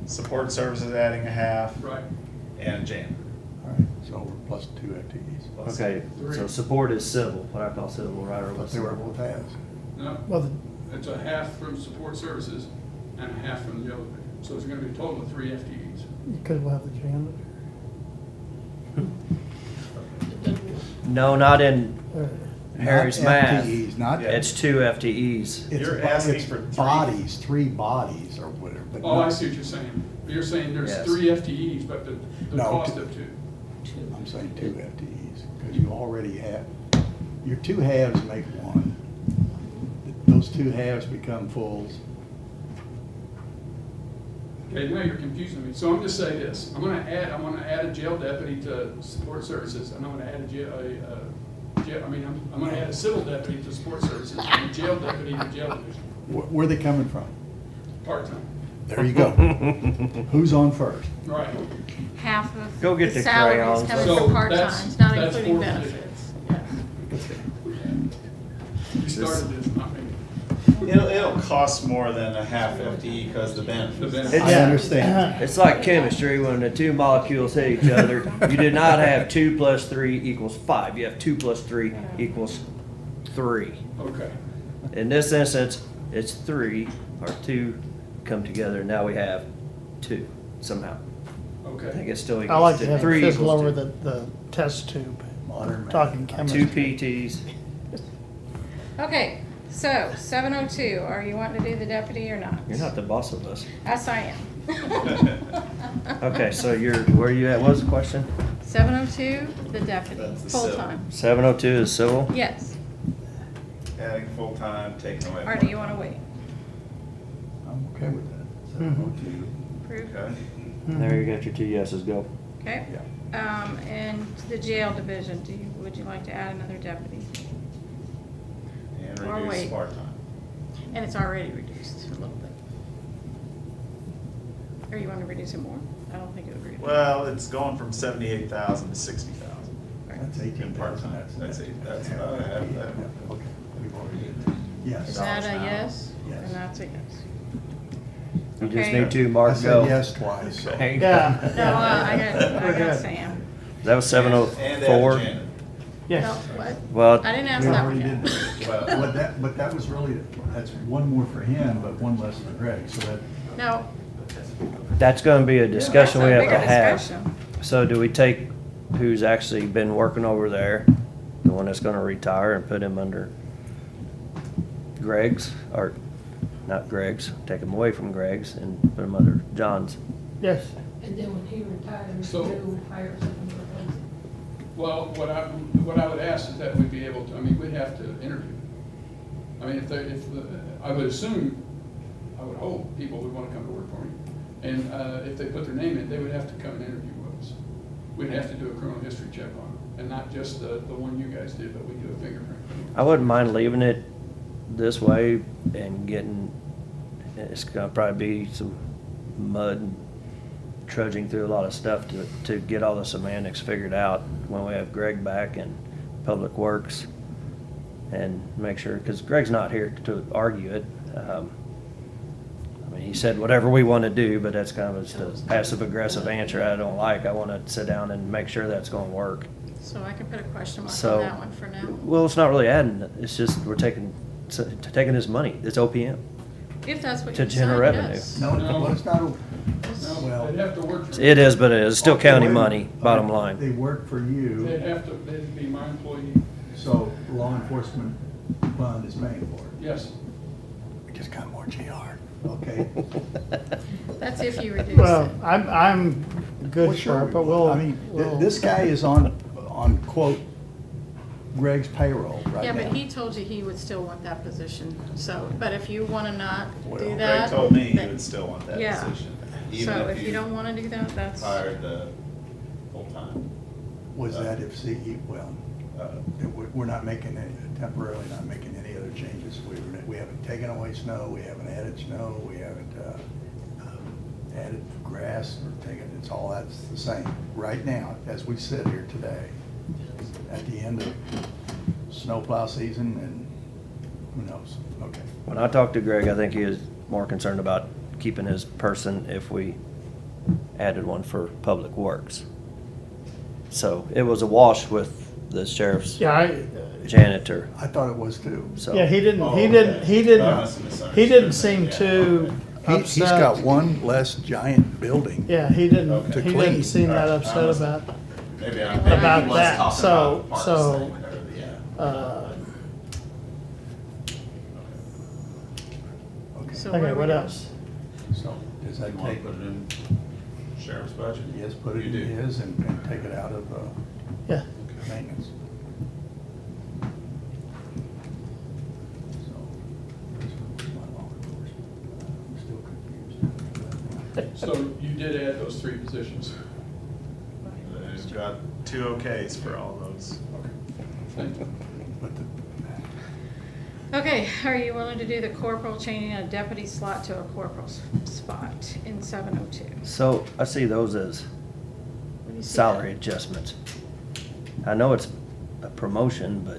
support services adding a half, Right. and janitor. All right, so we're plus 2 FTEs. Okay, so support is civil, what I call civil, right, or But what's they were civil? both halves. No, well, it's a half from support services and a half from the jail division. So it's gonna be a total of 3 FTEs. because we'll have the janitor. No, not in Harry's Not math. FTEs, not. It's 2 FTEs. It's You're bo- asking it's for three. bodies, 3 bodies or whatever. but Oh, I not- see what you're saying. You're saying there's Yes. 3 FTEs, but the No, cost two. of 2. I'm saying 2 FTEs, because you already have, your 2 halves make 1. Those 2 halves become fulls. Okay, now you're confusing me. So I'm just saying this, I'm gonna add a jail deputy to support services, and I'm gonna add I'm gonna add a civil deputy to support services, and a jail deputy to jail division, Where are they coming from? part-time. There you go. Who's on first? Right. Half of Go get the salary is crayons. coming So from that's- part-times, not that's including four benefits. Yeah. You started this, not me. It'll cost more than a half FTE because the benefits. The benefits. It's- I understand. It's like chemistry, when the two molecules hit each other, you did not have 2 + 3 = 5, you have 2 + 3 = 3. Okay. In this instance, it's 3, or 2 come together, now we have 2, somehow. I think Okay. it still I like equals to to have 3 fizzle equals over 2. the test tube, Modern math. talking 2 chemistry. PTs. Okay, so 7:02, are you wanting to do the deputy or not? You're not the boss of us. Yes, I am. Okay, so where are you at, what was the question? 7:02, the deputy, That's the civil. full-time. 702 is civil? Yes, Adding full-time, taking away. or do you want to wait? I'm okay with that. Mhm. 702. Approve? Okay. There, you got your 2 yeses, go. Okay. And the jail division, would you like to add another deputy? And Or reduce wait. part-time. And it's already reduced a little bit. Or you want to reduce it more? I don't think it would reduce. Well, it's going from 78,000 to 60,000. That's 18,000. That's about half that. Yeah, okay. We've already, yes. Is that a $1 an hour. yes? Yes. And that's a yes. You just Okay. need 2, I Mark, said go. yes twice, so. There you go. Yeah. No, I We're got good. Sam. That was And add 704. Janet. No, Yes. what? Well, I didn't ask We that already one did yet. that. But that was really, that's one more for him, but one less for Greg, so that, No. that's gonna be a discussion we That's have a to bigger have. discussion. So do we take who's actually been working over there, the one that's gonna retire, and put him under Greg's, or not Greg's, take him away from Greg's and put him under John's? Yes. And then when he retires, So- we'll hire someone to replace him. Well, what I would ask is that we be able to, I mean, we'd have to interview. I mean, I would assume, I would hope people would want to come to work for me. And if they put their name in, they would have to come and interview with us. We'd have to do a criminal history check on them, and not just the one you guys did, but we do a fingerprint. I wouldn't mind leaving it this way and getting, it's gonna probably be some mud and trudging through a lot of stuff to get all the semantics figured out when we have Greg back in Public Works, and make sure, because Greg's not here to argue it. I mean, he said whatever we want to do, but that's kind of just a passive-aggressive answer I don't like. I want to sit down and make sure that's going to work. So I can put a question mark So- on that one for now. Well, it's not really adding, it's just we're taking his money, it's OPM. If that's what To you generate decide, revenue. yes. no, No. well, it's not, No, Well- they'd have to work for. It is, but it is still county Wait, money, bottom They line. work for They'd you, have to, they'd be my employee, so law enforcement fund is paying for it. yes. We just got more GR, okay? That's if you reduce Well, it. I'm good Well, sure for we it, but will. we'll. I mean, we'll- this guy is on quote, Greg's payroll right now. Yeah, but he told you he would still want that position, so, but if you want to not Well, do Greg that. Greg told me he then- would still want that Yeah. position. So Even if you don't want to do that, that's, hired the full-time. Was that if well, Uh, we're not making, temporarily not making any other changes. We haven't taken away snow, we haven't added snow, we haven't added grass or taken, it's all, that's the same. Right now, as we sit here today, at the end of snowplow season, and who knows, okay. When I talked to Greg, I think he is more concerned about keeping his person if we added one for Public Works. So it was a wash with the sheriff's Yeah, janitor, I thought it was too. so. yeah, he didn't, Oh, he didn't, okay. he I didn't, must have misunderstood he didn't that. seem Yeah, too okay. He's got upset. one less giant building. Yeah, he didn't, Okay. he To clean. didn't seem that Alright, I upset must- about, Maybe I'm. About maybe that, let's talk so- about parks so- thing, or- yeah. Okay, so okay, where what we else? so does that You want take, to put it in sheriff's budget? yes, put it You in do. his and take it out of Yeah, maintenance? So, where's my law enforcement? I'm still confused. So you did add those 3 positions. We've got 2 okays for all those. Okay. Thank you. But the, Okay, are you willing to do the corporal, changing a deputy slot to a corporal spot in 702? So I see those as What do you see salary adjustments. I know it's a promotion, but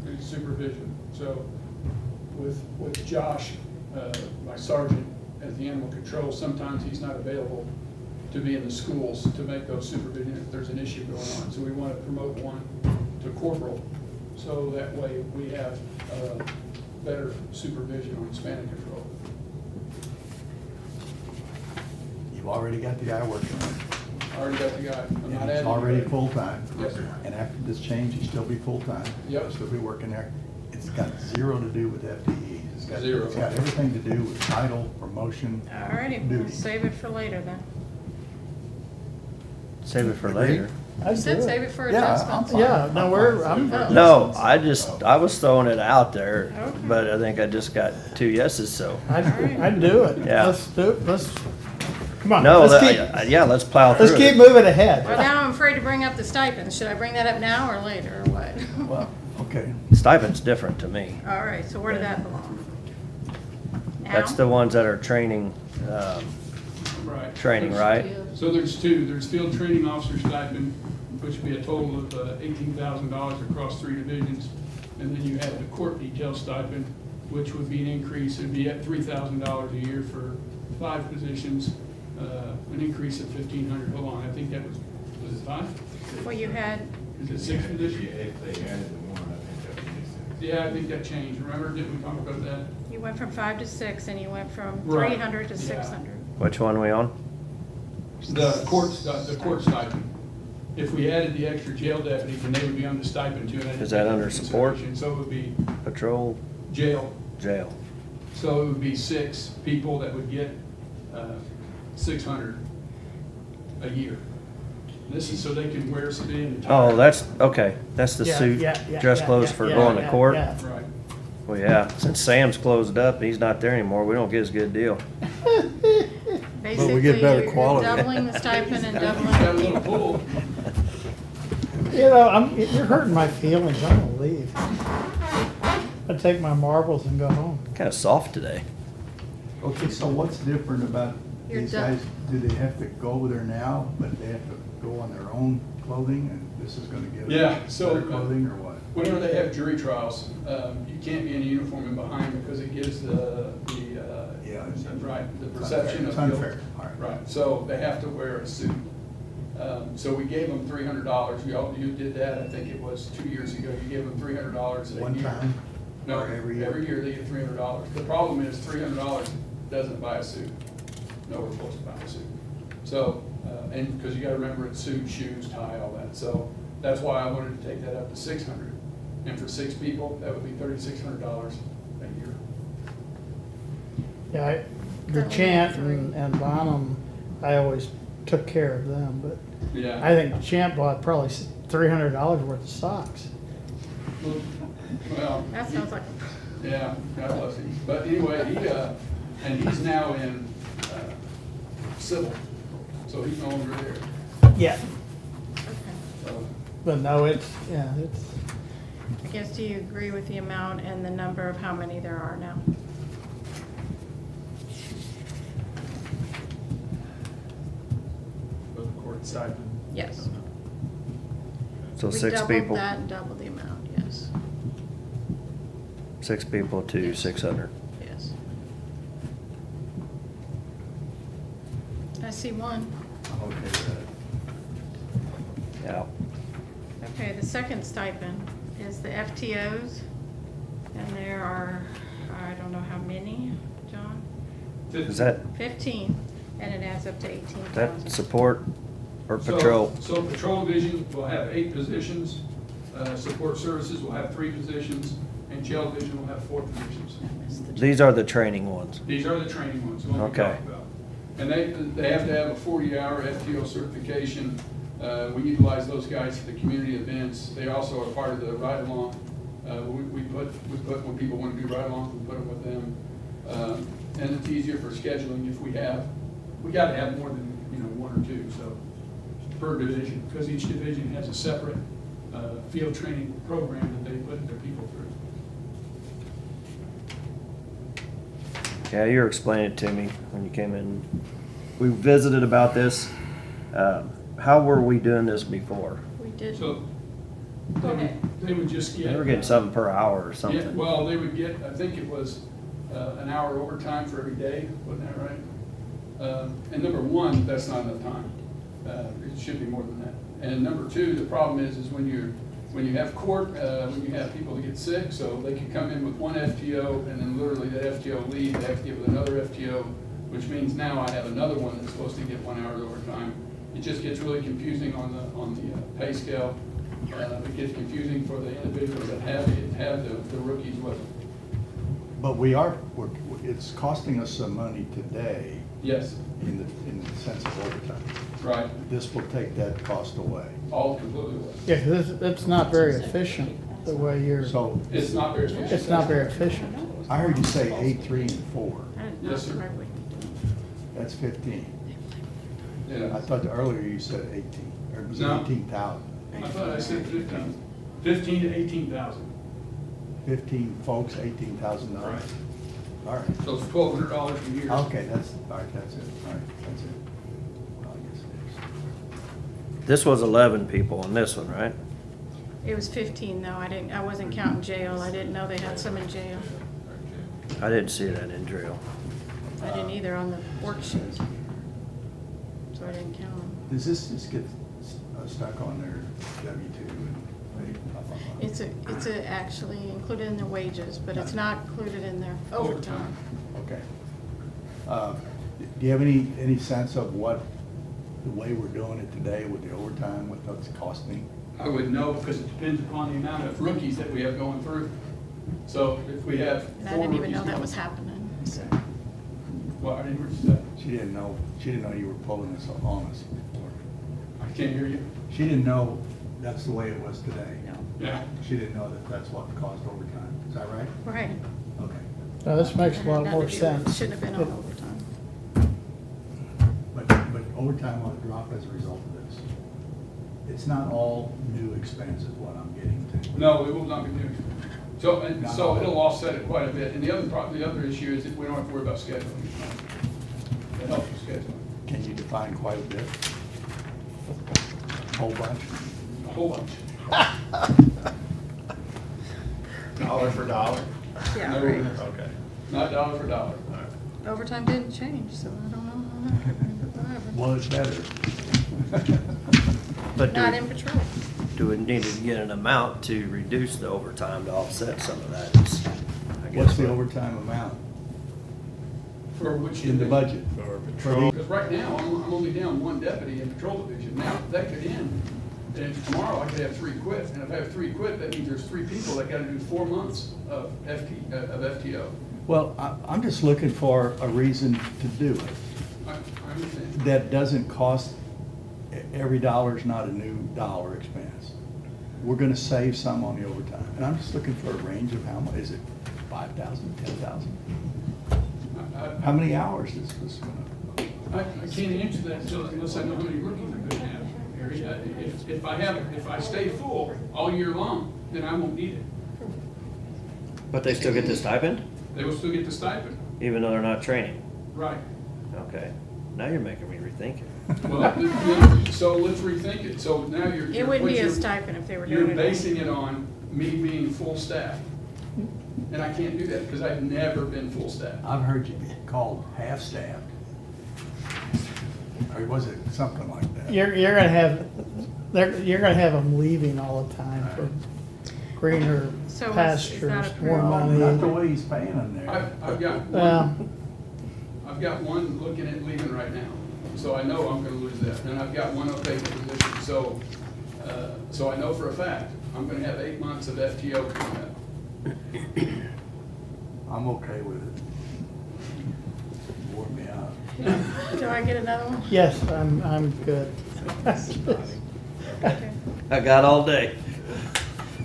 And supervision. So with Josh, my sergeant at the animal control, sometimes he's not available to be in the schools to make those supervision if there's an issue going on. So we want to promote one to corporal, so that way we have better supervision on span of control. you've already got the guy working on it. I already got the guy. I'm And not he's adding already anybody. full-time. Yes, sir. And after this change, he's still be full-time. Yep. He'll still be working there. It's got 0 to do with FTEs. Zero. It's got everything to do with title, promotion. Alrighty, we'll Duty. save it for later then. save it for Agreed. later. I You said do save it. it for Yeah, I'm adjustments. fine. Yeah, no, we're, fine. I'm. No, I was throwing it out there, Okay. but I think I just got 2 yeses, so. I'd do it. Yeah. Let's do it, come on, No, let's yeah, let's plow through keep it. moving Well, ahead. now I'm afraid to bring up the stipends. Should I bring that up now or later, or what? Well, okay. Stipend's different to me. Alright, so where did that belong? That's Now? the ones that are training, Right. training, right? So there's 2. There's field training officer stipend, which would be a total of $18,000 across 3 divisions. And then you have the court detail stipend, which would be an increase, it'd be at $3,000 a year for 5 positions, an increase of 1,500. Hold on, I think that was it 5? Well, you had, Is it 6 positions? If they added the one, I think that would be 6. Yeah, I think that changed. Remember, didn't we talk about that? you went from 5 to 6 and you went from Right. 300 to Yeah. 600. Which one we on? The court stipend. If we added the extra jail deputy, then they would be on the stipend too. and I didn't Is that take under into support? consideration. So it would be Patrol, jail. jail. So it would be 6 people that would get 600 a year. This is so they can wear civilian attire. Oh, that's, okay, that's the Yeah, suit, yeah, yeah, dress yeah, clothes yeah, for yeah, going to yeah, court? yeah. Right. Well, yeah, since Sam's closed up, he's not there anymore, we don't get as good a deal. Basically, get better you're quality. doubling the stipend and Got a doubling little the pull. You know, you're hurting my feelings, I'm gonna leave. I'd take my marbles and go home. Kinda soft today. Okay, so what's different about You're these done. guys? Do they have to go over there now, but they have to go on their own clothing, and this is gonna give Yeah, them so- better clothing, or what? Whenever they have jury trials, you can't be in a uniform and behind because it gives Yeah, it's- right, the it's perception unfair. of It's guilt. unfair, all right. Right, so they have to wear a suit. So we gave them $300. You did that, I think it was 2 years ago. You gave them $300 a year. One time? No, Or every year? every year they get $300. The problem is $300 doesn't buy a suit. No, we're supposed to buy a suit. So, and because you gotta remember it's suit, shoes, tie, all that. So that's why I wanted to take that up to 600. And for 6 people, that would be $3,600 a year. Yeah, the That Chant would be and Bonham, I always took care of them, but Yeah. I think Champ bought probably $300 worth of socks. Well. That sounds like, Yeah, God bless him. But anyway, and he's now in civil, so he's no longer there. Yeah. okay. So, But no, it's. I guess, do you agree with the amount and the number of how many there are now? For the court stipend. Yes. So We 6 doubled people, that and doubled the amount, yes, 6 people to 600. yes. I see one. I'm okay with that. Yeah. Okay, the second stipend is the FTOs, and there are, I don't know how many, John? Is that, 15, and it adds up to that 18,000. support or So- patrol? So patrol division will have 8 positions, support services will have 3 positions, and jail division will have 4 positions. I missed the- These are the training ones. These are the training ones, the ones we Okay. talked about. And they have to have a 40-hour FTO certification. We utilize those guys for the community events. They also are part of the ride-along. We put, when people want to do ride-alongs, we put them with them. And it's easier for scheduling if we have we gotta have more than, one or two, so, per division, because each division has a separate, field training program that they put their people through. Yeah, you were explaining it to me when you came in. We visited about this. How were we doing this before? We did, So, Go ahead. they would just get. They were getting something per hour or Yeah, something. well, they would get, I think it was an hour overtime for every day, wasn't that right? And number one, that's not enough time. It should be more than that. And number two, the problem is when you have court, when you have people that get sick, so they can come in with one FTO and then literally the FTO leave, they have to get with another FTO, which means now I have another one that's supposed to get 1 hour overtime. It just gets really confusing on the pay scale. It gets confusing for the individuals that have the rookies with them. But it's costing us some money today Yes, in the sense of overtime. right, This will take that cost away. all completely away. yeah, 'cause it's not very efficient, the way you're, So It's not very efficient. it's not very efficient. I heard you say 8, 3, and 4. Yes, sir. That's 15. I Yeah, thought earlier you said 18, or it was No. 18,000. I thought I said 15 to 18,000. 15 folks, $18,000. Right. All right. So it's $1,200 a year. Okay, all right, that's it. All right, that's it. Well, I guess it is. This was 11 people on this one, right? it was 15 though, I wasn't counting jail, I didn't know they had some in jail. I didn't see that in drill. I didn't either on the worksheet. So I didn't count them. Does this just get stuck on their W-2 and they? It's actually included in their wages, but it's not included in their overtime. Okay. Do you have any sense of what, the way we're doing it today with the overtime, what that's costing? I would know because it depends upon the amount of rookies that we have going through. So if we have And I 4 didn't even rookies know that going- was happening, so. Well, I didn't hear you say. She didn't know you were pulling this on us before. I can't hear you. She didn't know that's the way it was today. Yeah. She didn't know that that's what caused overtime. Is that right? Right. Okay. Now, this makes a lot Nothing more to do with it. sense. Shouldn't have been on overtime. But overtime will drop as a result of this. It's not all new expense is what I'm getting to. No, it will not be new. So Not so all. it'll offset it quite a bit. And the other issue is that we don't have to worry about scheduling. It helps with scheduling. Can you define quite a bit? Whole bunch? A whole bunch. Dollar for dollar? Yeah, No, right. Okay. Not dollar for dollar. All right. Overtime didn't change, so I don't know how that happened, but whatever. Well, it's better. But Not in patrol. do we need to get an amount to reduce the overtime to offset some of that? Is, I guess, What's the what- overtime amount For which in the division? budget? Or For the- Because right now, I'm only down 1 deputy in patrol division. Now, that could end, and if tomorrow I could have 3 quit. And if I have 3 quit, that means there's 3 people that gotta do 4 months of FTO. Well, I'm just looking for a reason to do it. I understand. That doesn't cost, every dollar's not a new dollar expense. We're gonna save some on the overtime. And I'm just looking for a range of how much, is it 5,000, 10,000? How many hours is this gonna? I can't answer that unless I know how many rookies I'm gonna have, Harry. If I stay full all year long, then I won't need it. But they still get the stipend, They will still get the stipend. even though they're not training? Right. Okay, now you're making me rethink it. Well, so let's rethink it. So now you're. It wouldn't what be a you're- stipend if they were You're doing it. basing it on me being full staff. And I can't do that because I've never been full staff. I've heard you be called half-staffed. Or was it something like that? You're gonna have, you're gonna have them leaving all the time for greener So it's not pastures, a more pro- money. Not the way he's paying them there. I've got Well, one, I've got one looking at leaving right now. So I know I'm gonna lose that. And I've got one up taking position. So I know for a fact, I'm gonna have 8 months of FTO coming up. I'm okay with it. Wore me out. Do I get another one? yes, I'm good. Okay. I got all day.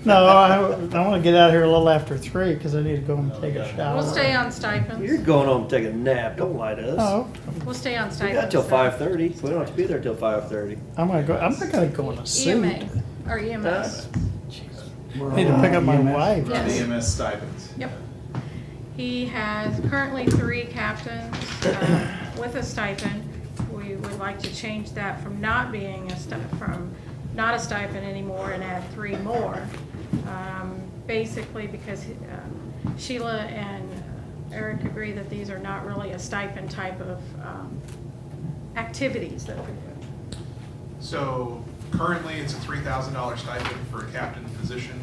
No, I want to get out of here a little after 3 because I need to go and take a shower. We'll stay on You're stipends. going home and taking a nap, don't lie to us. Oh, We'll stay on We stipends. got till though. 5:30, we don't have to be there till 5:30. I'm not gonna go in a suit. EMA, or EMS. I need to pick up my wife. Yeah. The Yes. EMS stipends. Yep. He has currently 3 captains with a stipend. We would like to change that from not being not a stipend anymore and add 3 more. Basically because Sheila and Eric agree that these are not really a stipend type of activities that we're doing. So currently, it's a $3,000 stipend for a captain position.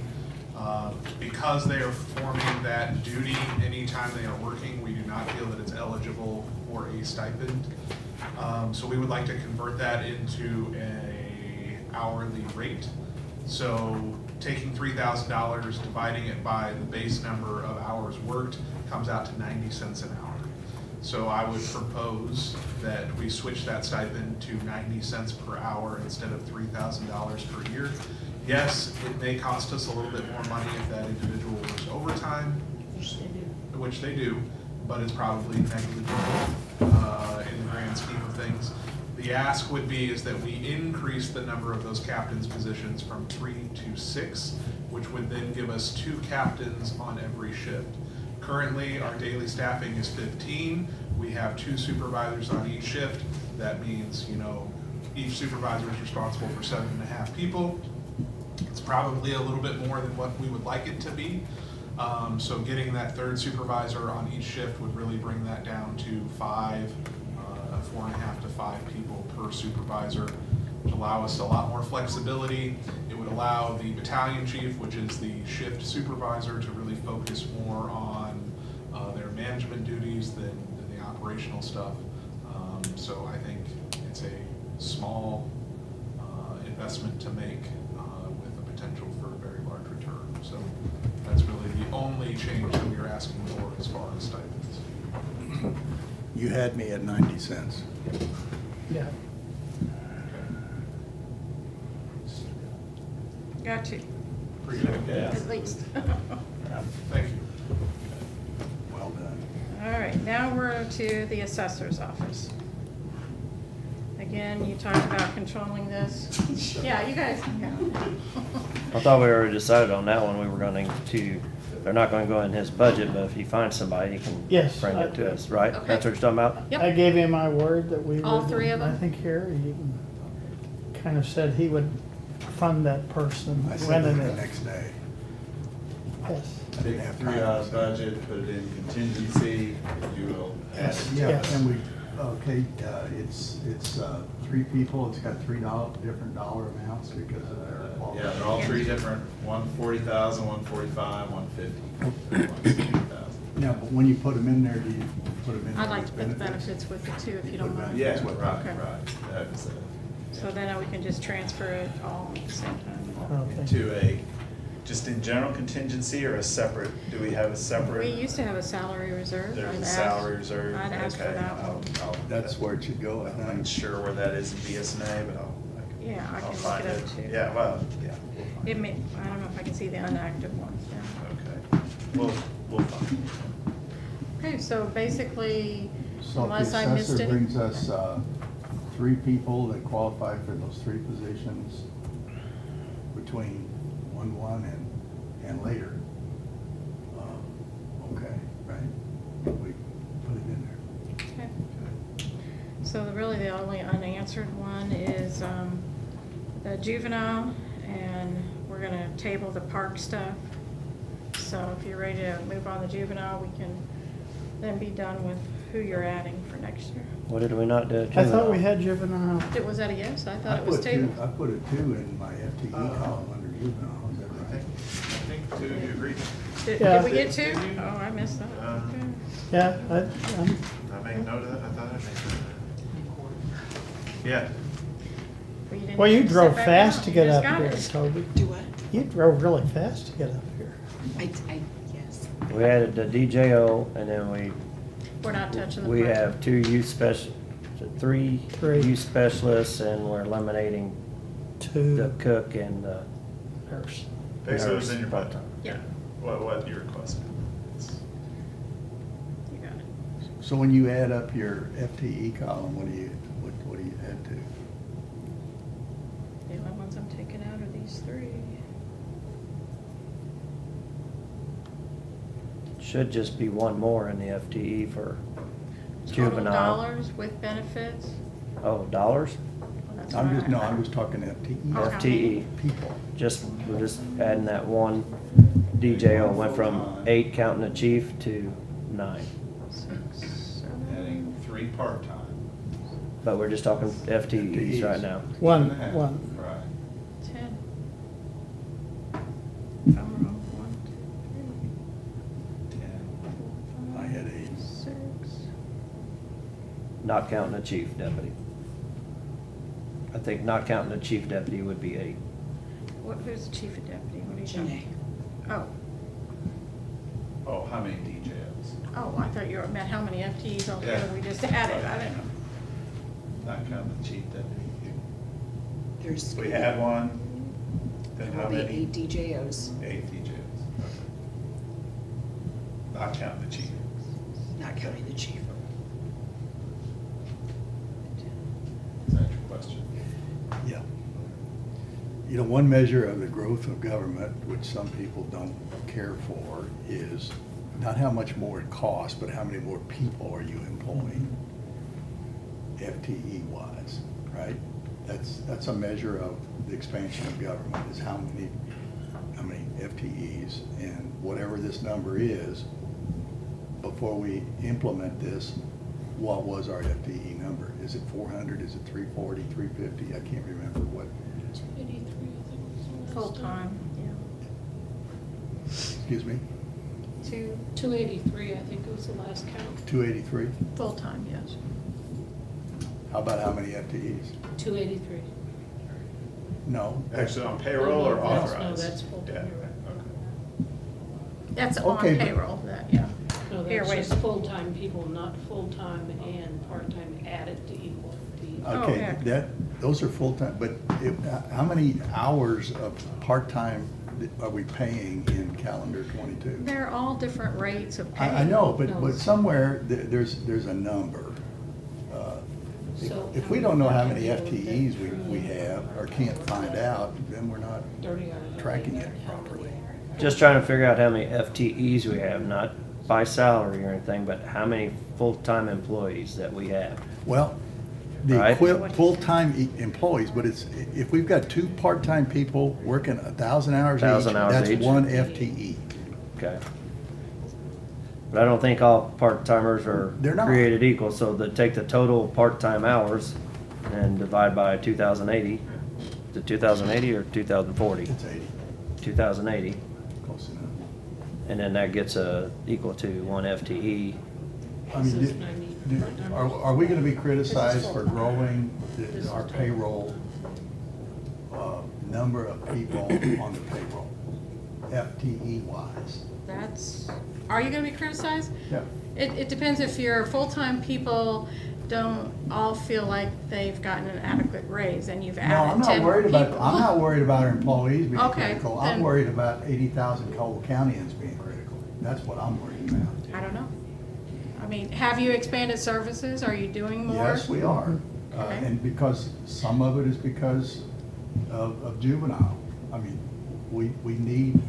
Because they are performing that duty anytime they are working, we do not feel that it's eligible for a stipend. So we would like to convert that into a hourly rate. So taking $3,000, dividing it by the base number of hours worked, comes out to 90 cents an hour. So I would propose that we switch that stipend to 90 cents per hour instead of $3,000 per year. Yes, it may cost us a little bit more money if that individual works overtime, which they do, but it's probably negligible in the grand scheme of things. The ask would be is that we increase the number of those captains' positions from 3 to 6, which would then give us 2 captains on every shift. Currently, our daily staffing is 15. We have 2 supervisors on each shift. That means, each supervisor is responsible for 7.5 people. It's probably a little bit more than what we would like it to be. So getting that 3rd supervisor on each shift would really bring that down to 5, 4.5 to 5 people per supervisor, which allow us a lot more flexibility. It would allow the battalion chief, which is the shift supervisor, to really focus more on their management duties than the operational stuff. So I think it's a small investment to make with the potential for a very large return. So that's really the only change that we are asking for as far as stipends. You had me at 90 cents. Yeah. Got you, Appreciate it. Yeah. at least. Thank you. Well done. All right, now we're to the assessor's office. Again, you talked about controlling this. Yeah, you guys can go. I thought we already decided on that one, we were going to, they're not gonna go in his budget, but if he finds somebody, he can Yes, bring it to I- us, right? Okay. That's what you're talking about? Yep. I gave him my word that we would. All 3 of them? I think here, he kind of said he would fund that person I when said that and the if. next day. Yes. I didn't Take have 3 time. out of budget, put it in contingency, you will add it. Yeah, Yes. and it's 3 people, it's got different dollar amounts because of their qualifications. Yeah, they're all 3 different, one 40,000, one 45, 150, 160,000. No, but when you put them in there, do you put them in there I'd like with to put the benefits with it too, if you don't mind. Yeah, That's what- right, Okay. right. That's it. So then we can just transfer it all at the same time. Okay. To a, just in general contingency or a separate, do we have a separate? We used to have a salary reserve. There's I'd a ask- salary reserve? I'd ask for Okay, that I'll- one. I'll- That's where it should go, I I'm not think. sure where that is in BSNA, but Yeah, I I'll can look find it it. up too. Yeah, well, yeah, we'll find It it. may, I don't know if I can see the inactive ones now. Okay, we'll find it. Okay, so basically, So unless the I missed assessor any. brings us 3 people that qualify for those 3 positions between 1/1 and later. Okay, right? We put it in there. Okay. So really the only unanswered one is the juvenile, and we're gonna table the park stuff. So if you're ready to move on the juvenile, we can then be done with who you're adding for next year. What did we not do? I thought we had juvenile. Was that a yes? I I thought it was put tabled. I put a 2 in my FTE column under juvenile, is that I right? think 2, you agreed. Did Yeah. we get 2? Oh, I missed that. Okay. Yeah, I made note of that, I thought I made note of that. Yeah, didn't well, you sit drove back fast down. to You get just up got here, it. Toby. Do what? You drove really fast to get up here. Yes. We added the DJO, and then We're not touching the we park. have 2 youth special, 3 Three. youth specialists, and we're eliminating the Two cook and the nurse. Basically, it was in your budget. Part-time. Yeah. What you requested. You got it. So when you add up your FTE column, what do you add to? The only ones I'm taking out are these three. Should just be one more in the FTE for Total juvenile. dollars with benefits. Oh, dollars? Well, that's I'm what just, no, I'm just talking FTE. Oh, how FTE. People. We're just adding that one DJO, went from 8 counting the chief to 9. 6, 7. Adding 3 part-time. But we're just talking FTEs right now. One, 2.5. one. Right. 10. I'm wrong. 1, 2, 3, 4, I had 8. 5, 6. Not counting the chief deputy. I think not counting the chief deputy would be 8. Who's the chief of deputy? What are you Janae. talking? Oh, Oh, how many DJs? oh, I thought you meant how many FTEs altogether Yeah. we just added. I didn't know. Not counting the chief deputy. There's. We had one, There then how will be many? 8 DJOs, 8 DJs. Okay. Not counting the chief. not counting the chief. Is that your question? Yeah. You know, one measure of the growth of government, which some people don't care for, is not how much more it costs, but how many more people are you employing, FTE wise, right? That's a measure of the expansion of government, is how many FTEs, and whatever this number is, before we implement this, what was our FTE number? Is it 400, is it 340, 350? I can't remember what. 283, I think was the last Full-time, yeah. Excuse me, 283, I think it was the last count. 283? Full-time, yes. How about how many FTEs? 283. No. Actually, on payroll or No, that's- authorized? no, that's full-time, Yeah, you're right. okay. That's on Okay, but- payroll, that, yeah. No, Here, that's wait. just full-time people, not full-time and part-time added to equal FTE. Oh, Okay, yeah. those are full-time, but how many hours of part-time are we paying in calendar 22? They're all different rates of pay. I know, No. but somewhere there's a number. So If we don't know how many how many people FTEs that- we have or can't find out, then we're not 30 hours. tracking it properly. Just trying to figure out how many FTEs we have, not by salary or anything, but how many full-time employees that we have. Well, the Right. full-time employees, but if we've got 2 part-time people working 1,000 hours each, 1,000 hours that's each. 1 FTE. Okay. But I don't think all part-timers are They're not. created equal, so take the total part-time hours and divide by 2,080. Is it 2,080 or 2,040? It's 80, 2,080, close enough. and then that gets equal to 1 FTE. I mean, This is 90 part-timers. are we gonna be criticized for full-time. growing This is our total. payroll, number of people on the payroll, FTE wise? Are you gonna be criticized? Yeah. It depends if your full-time people don't all feel like they've gotten an adequate raise and you've No, added I'm 10 not worried people. about, I'm not worried about our employees being Okay, critical. I'm then- worried about 80,000 Cole Countyans being critical. That's what I'm worried about. I don't know. I mean, have you expanded services? Are you doing more? Yes, we are. Okay. And because, some of it is because of juvenile. I mean, we need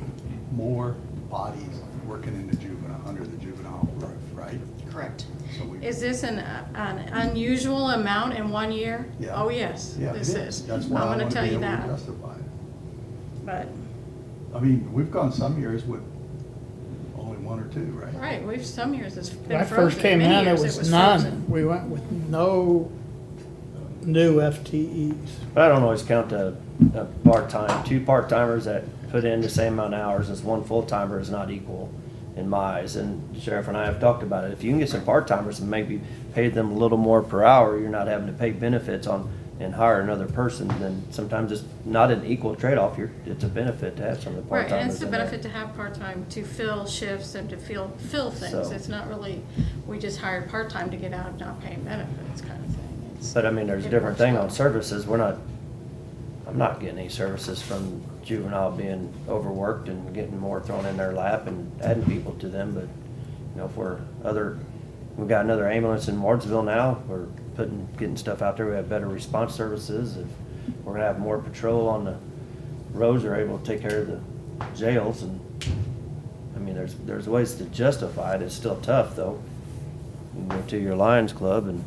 more bodies working in the juvenile, under the juvenile roof, right? Correct. So we. Is this an unusual amount in 1 year? Yeah. Oh, yes, Yeah, it this is. That's I'm why I gonna want to tell be you able to that, justify it. but, I mean, we've gone some years with only 1 or 2, right? right, some years it's When been I frozen. first came Many in, it years was none. frozen. We went with no new FTEs. But I don't always count the part-time. 2 part-timers that put in the same amount of hours as 1 full-timer is not equal in my eyes. And Sheriff and I have talked about it. If you can get some part-timers and maybe pay them a little more per hour, you're not having to pay benefits and hire another person, then sometimes it's not an equal trade-off. It's a benefit to have some of the Right, part-timers and it's a in there. benefit to have part-time to fill shifts and to fill things. So- It's not really, we just hired part-time to get out of not paying benefits kind of thing. It's- But I mean, there's a it different works thing well. on services. We're not, I'm not getting any services from juvenile being overworked and getting more thrown in their lap and adding people to them, but, you know, if we've got another ambulance in Wardsville now, we're getting stuff out there, we have better response services, if we're gonna have more patrol on the roads, we're able to take care of the jails, and, I mean, there's ways to justify it, it's still tough, though. You can go to your Lions Club and,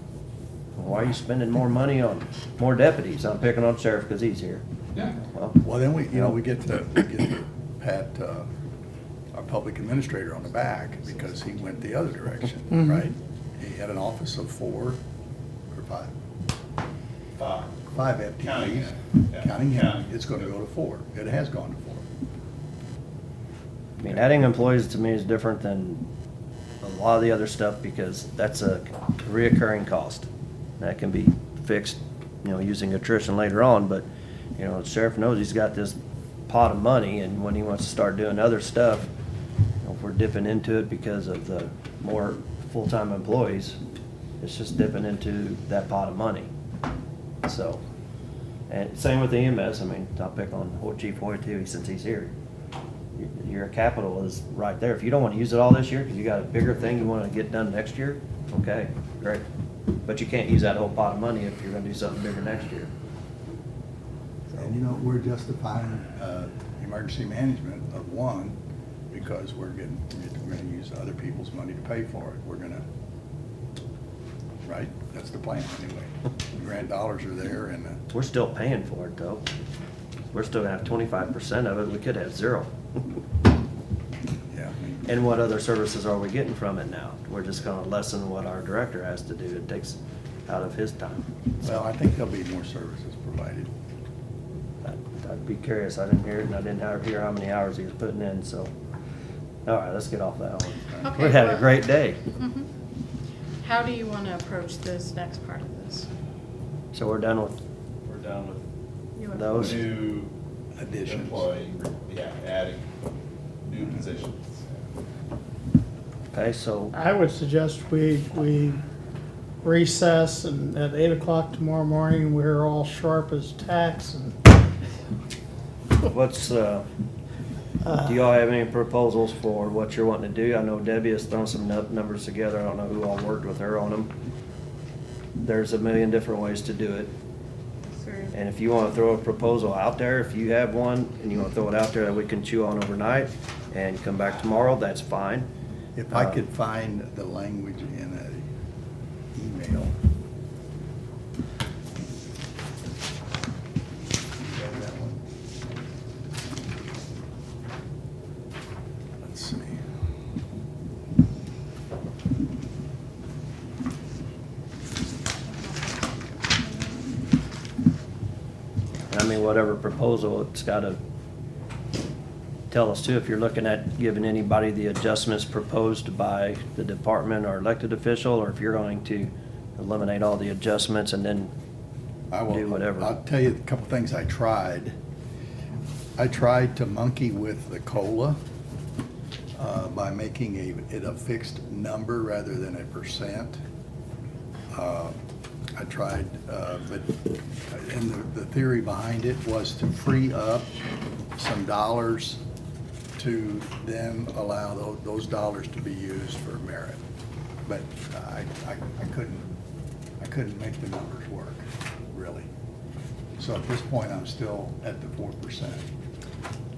why are you spending more money on more deputies? I'm picking on sheriff because he's here. Yeah. Well, then we get to pat, our public administrator on the back because he went the other direction, Mhm. right? He had an office of 4 or 5, Five. 5 FTEs. Counting him. Yeah, Counting him, counting. it's gonna go to 4. It has gone to 4. I mean, adding employees to me is different than a lot of the other stuff because that's a reoccurring cost. That can be fixed, you know, using attrition later on, but, you know, the sheriff knows he's got this pot of money, and when he wants to start doing other stuff, you know, if we're dipping into it because of the more full-time employees, it's just dipping into that pot of money. So, and same with the EMS, I mean, I'll pick on Chief Hoyt too, since he's here. Your capital is right there. If you don't want to use it all this year, because you got a bigger thing you want to get done next year, okay, great. But you can't use that whole pot of money if you're gonna do something bigger next year. And you know, we're justifying, emergency management of 1 because we're gonna use other people's money to pay for it. We're gonna, right? That's the plan anyway. The grant dollars are there and, We're still paying for it though. We're still gonna have 25% of it. We could have 0. yeah, I mean, And what other services are we getting from it now? We're just gonna lessen what our director has to do. It takes out of his time. well, I think there'll be more services provided. I'd be curious. I didn't hear it and I didn't hear how many hours he was putting in, so. All right, let's get off that one. Okay, We had a well- great day. Mhm. How do you want to approach this next part of this? So we're done with We're done with You wanna- those. new Additions. employee, yeah, adding new positions. Okay, so I would suggest we recess and at 8 o'clock tomorrow morning, we're all sharp as tacks and. what's, do y'all have any proposals for what you're wanting to do? I know Debbie has thrown some numbers together. I don't know who all worked with her on them. There's a million different ways to do it. And if you want to throw a proposal out there, if you have one and you want to throw it out there that we can chew on overnight and come back tomorrow, that's fine. If I could find the language in an email. You have that one? Let's see. I mean, whatever proposal, it's got to tell us too, if you're looking at giving anybody the adjustments proposed by the department or elected official, or if you're going to eliminate all the adjustments and then I will, do whatever. I'll tell you a couple things I tried. I tried to monkey with the COLA by making it a fixed number rather than a percent. I tried, but, and the theory behind it was to free up some dollars to then allow those dollars to be used for merit. But I couldn't make the numbers work, really. So at this point, I'm still at the 4%.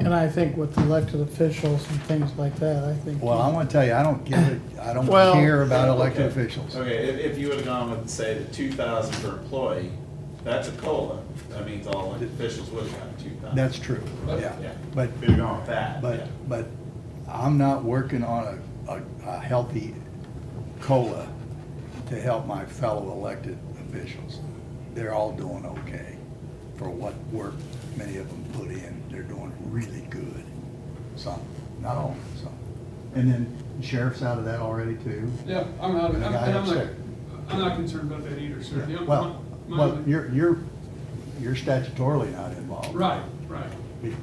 And I think with elected officials and things like that, I think. Well, I want to tell you, I don't give it, I don't Well- care about elected Okay. officials. Okay, if you would've gone with, say, the 2,000 per employee, that's a COLA. That means all elected officials would've gotten 2,000. That's true, yeah. Yeah. But, If you'd gone with that, yeah. but I'm not working on a healthy COLA to help my fellow elected officials. They're all doing okay for what work many of them put in. They're doing really good. Some, not all, some. And then sheriff's out of that already too. Yeah, I'm out of it. The I'm guy and upset. I'm not concerned about that either, sir. The- Well, you're statutorily not involved. Right, right.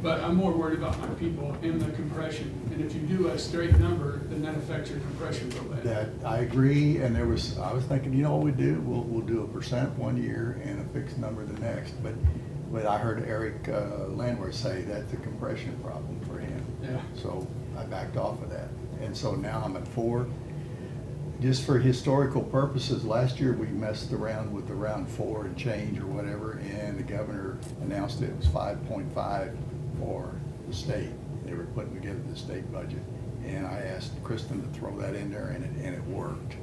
But I'm more worried about my people in the compression. And if you do a straight number, then that affects your compression real bad. That, I agree, and I was thinking, you know what we do? We'll do a percent one year and a fixed number the next. But But I heard Eric Landwehr say that's a compression problem for him. Yeah. So I backed off of that. And so now I'm at 4. Just for historical purposes, last year we messed around with around 4 and change or whatever, and the governor announced it was 5.5 for the state. They were putting together the state budget. And I asked Kristen to throw that in there, and it worked.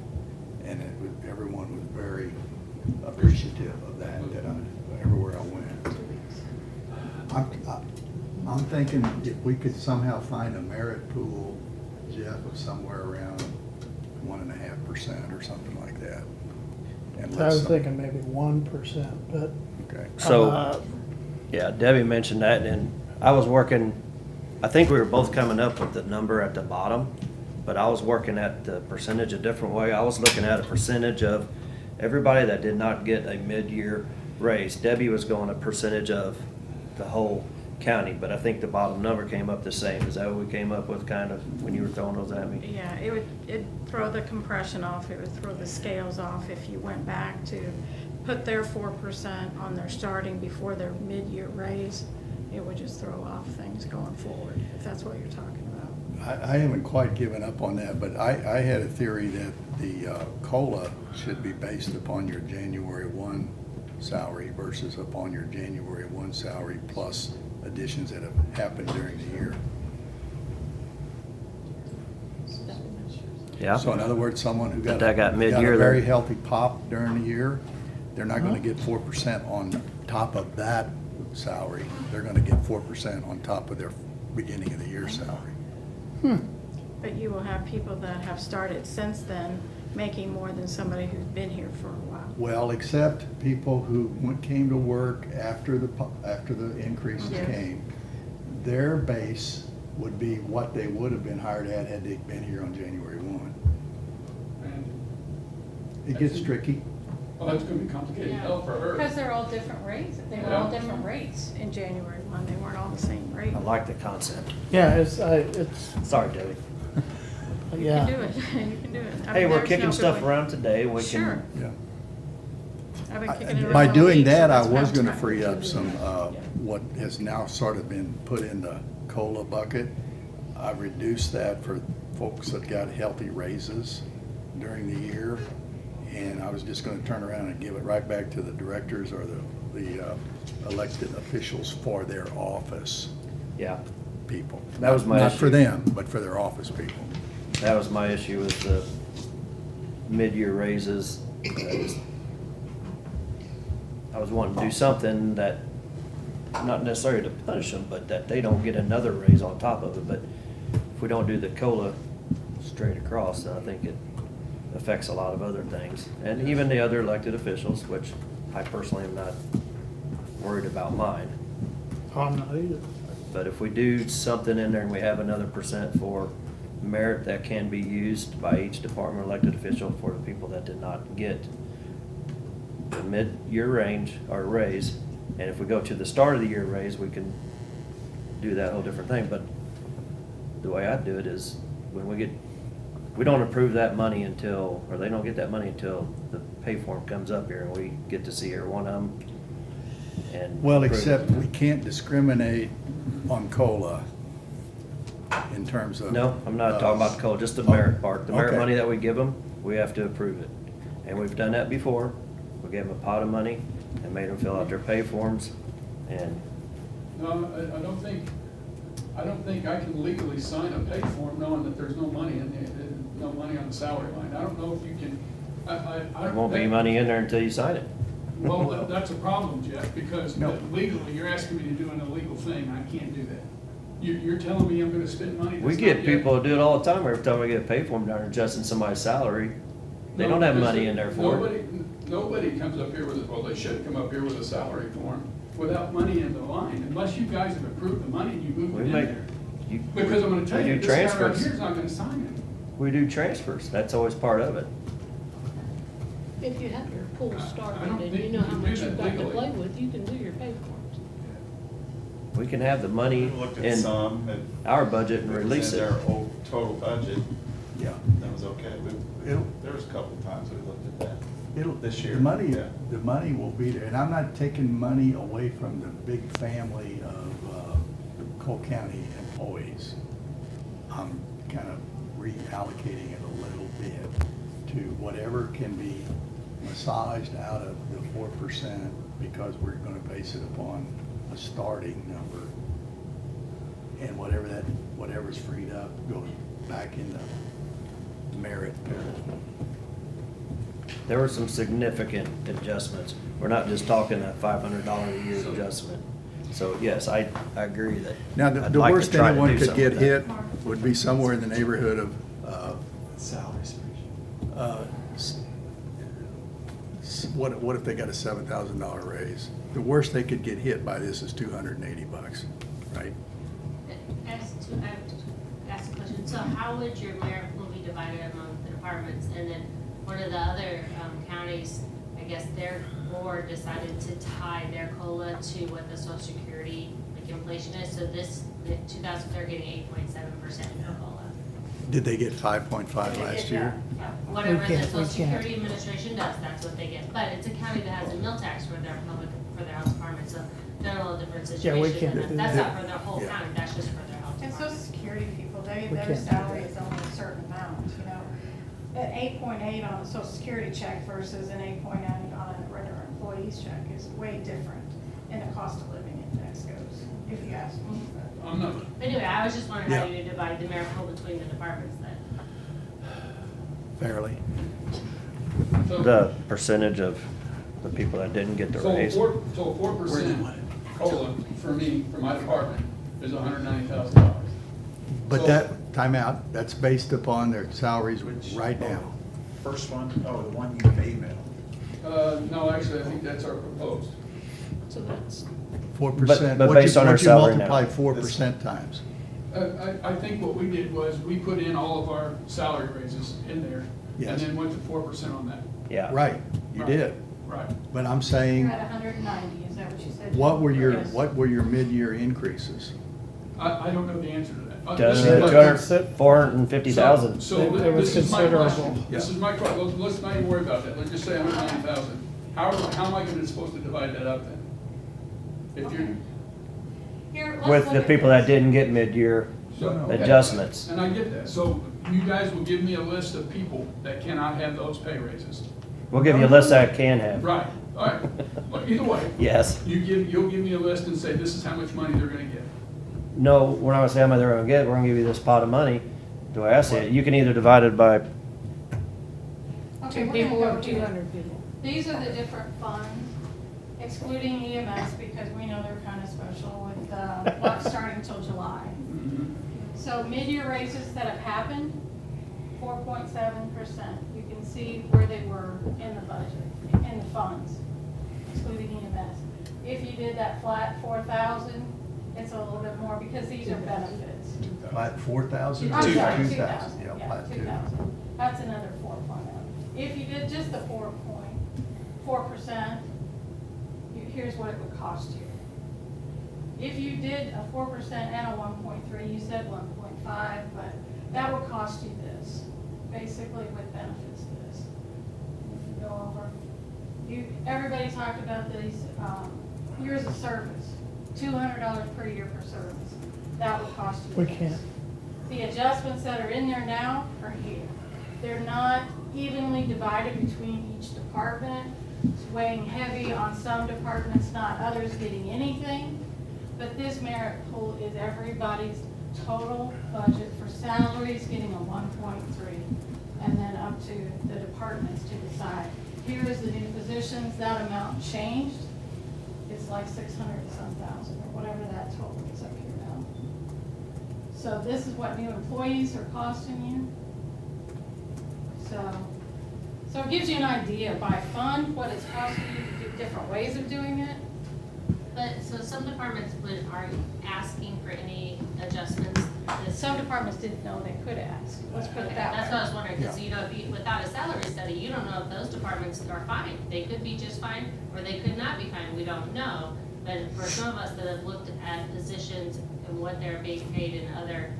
And everyone was very appreciative of that, everywhere I went. I'm thinking if we could somehow find a merit pool, Jeff, of somewhere around 1.5% or something like that. And So I was thinking maybe 1%, but. Okay. So, yeah, Debbie mentioned that, and I was working, I think we were both coming up with the number at the bottom, but I was working at the percentage a different way. I was looking at a percentage of everybody that did not get a mid-year raise. Debbie was going a percentage of the whole county, but I think the bottom number came up the same. Is that what we came up with, kind of, when you were throwing those at me? Yeah, it'd throw the compression off, it would throw the scales off if you went back to put their 4% on their starting before their mid-year raise. It would just throw off things going forward, if that's what you're talking about. I haven't quite given up on that, but I had a theory that the COLA should be based upon your January 1 salary versus upon your January 1 salary plus additions that have happened during the year. Yeah? So in other words, someone who got That got mid-year a very there. healthy pop during the year, they're not gonna get 4% on top of that salary. They're gonna get 4% on top of their beginning of the year salary. But you will have people that have started since then making more than somebody who's been here for a while. Well, except people who came to work after the increases Yes. came, their base would be what they would have been hired at had they been here on January 1. And, It gets tricky. well, that's gonna be complicated hell for her. Because they're all different rates, they were all different rates in January 1, they weren't all the same rate. I like the concept. Yeah, it's, Sorry, Debbie. You yeah. can do it, you can do it. I Hey, mean, we're there's kicking no stuff good way- around today. We Sure. can, Yeah. I've been kicking it around By all doing week, so that, I that's what was I'm gonna trying free to up do. some, what has now sort of been put in the COLA bucket. I reduced that for folks that got healthy raises during the year. And I was just gonna turn around and give it right back to the directors or the elected officials for their office yeah, people. That was my Not for issue. them, but for their office people. that was my issue with the mid-year raises. I was wanting to do something that, not necessarily to punish them, but that they don't get another raise on top of it. But if we don't do the COLA straight across, then I think it affects a lot of other things. And even the other elected officials, which I personally am not worried about mine. I'm not either. But if we do something in there and we have another percent for merit that can be used by each department elected official for the people that did not get the mid-year range or raise, and if we go to the start of the year raise, we can do that whole different thing. But the way I do it is when we don't approve that money until, or they don't get that money until the pay form comes up here and we get to see every one of them. And Well, approve it. except we can't discriminate on COLA in terms of. No, I'm not talking about the COLA, just the merit part. The merit Okay. money that we give them, we have to approve it. And we've done that before. We gave them a pot of money and made them fill out their pay forms. And No, I don't think I can legally sign a pay form knowing that there's no money in the, no money on the salary line. I don't know if you can, there won't be money in there until you sign it. Well, that's a problem, Jeff, because No. legally, you're asking me to do an illegal thing, I can't do that. You're telling me I'm gonna spend money that's We not get yet- people who do it all the time. Every time we get a pay form down adjusting somebody's salary, they No, don't have because money in there for it. Nobody comes up here with, well, they should come up here with a salary form without money in the line, unless you guys have approved the money and you move We it in make, there. you, Because I'm gonna tell we you, do this guy right transfers. here is not gonna sign it. We do transfers. That's always part of it. If you have your pool I started don't and think you know you how can much do you've that got to legally. play with, you can do your pay forms. We can have the money We looked at in some, our budget and it was release in it. their old total budget, Yeah. that was okay. It'll- There was a couple of times we looked at that. It'll, This year, yeah. the money will be there, and I'm not taking money away from the big family of Cole County employees. I'm kind of reallocating it a little bit to whatever can be massaged out of the 4%, because we're gonna base it upon a starting number. And whatever's freed up goes back into merit. There were some significant adjustments. We're not just talking a $500 a year adjustment. So yes, I agree that. Now, I'd the like to worst try to anyone do could something get with that. hit would be somewhere in the neighborhood of, Salaries. what if they got a $7,000 raise? The worst they could get hit by this is $280, right? I have to ask a question. So how would your merit pool be divided among the departments? And then one of the other counties, I guess their board decided to tie their COLA to what the social security like inflation is. So the 2000, they're getting 8.7% for COLA. Did they get 5.5 last year? Yeah, whatever the can't- Social we can't. Security Administration does, that's what they get. But it's a county that has a mill tax for their public, for their health department, so they're in a little different Yeah, we situation. can't than do that. That's that. not for their whole Yeah. county, that's just for their health And department. social security people, We their can't do salary that. is only a certain amount, you know. At 8.8 on a social security check versus an 8.9 on a regular employee's check is way different. And the cost of living index goes, if you ask me. I'm not, Anyway, I was just wondering how Yeah. you divide the merit pool between the departments then. Fairly. so. The percentage of the people that didn't get the So raise. 4% COLA for me, for my department, is $190,000. But So- that, time out, that's based upon their salaries Which- right now. First one, oh, the one you emailed. No, actually, I think that's our proposed. So that's, 4%. but What based you- on our what you salary now. multiply 4% times. I think what we did was, we put in all of our salary raises in there, and Yes. then went to 4% on that. Yeah. Right, you did. Right. But I'm You're saying, at 190, is that what you said? what were Yes. your mid-year increases? I don't know the answer to that. Does This is my- 450,000. So It was this is my question. considerable. This is my question. Let's not even worry about that. Let's just say 190,000. How am I gonna supposed to divide that up then? If you're, Here, let's With look the at people this. that didn't get mid-year so. okay. adjustments. And I get that. So you guys will give me a list of people that cannot have those pay raises. We'll give you a list that can have. Right, all right. But either way, Yes. you'll give me a list and say, this is how much money they're gonna get. No, we're not gonna say how much they're gonna get. We're gonna give you this pot of money. The way I see it, you can either divide it by, Okay, two we're people gonna or go 200 people. These are the different funds, excluding EMS, because we know they're kind of special with, not starting till July. So mid-year raises that have happened, 4.7%. You can see where they were in the budget, in the funds, excluding EMS. If you did that flat 4,000, it's a little bit more because these are benefits. Flat 4,000? I'm sorry, 2,000, 2,000, yeah, yeah, flat 2. 2,000. That's another 4.0. If you did just the 4%, here's what it would cost you. If you did a 4% and a 1.3, you said 1.5, but that would cost you this, basically with benefits this. Go over. Everybody talked about these, years of service, $200 per year per service. That would cost you We this. can't. The adjustments that are in there now are here. They're not evenly divided between each department. It's weighing heavy on some departments, not others getting anything. But this merit pool is everybody's total budget for salaries getting a 1.3, and then up to the departments to decide. Here is the new positions, that amount changed. It's like 600 and some thousand, or whatever that total is up here now. So this is what new employees are costing you. So it gives you an idea by fund, what it's costing you to do different ways of doing it. But, so some departments aren't asking for any adjustments. Some departments didn't know they could ask, let's put it that way. That's what I was wondering, because you know, without a salary study, you don't know if those departments are fine. They could be just fine, or they could not be fine, we don't know. But for some of us that have looked at positions and what they're being paid in other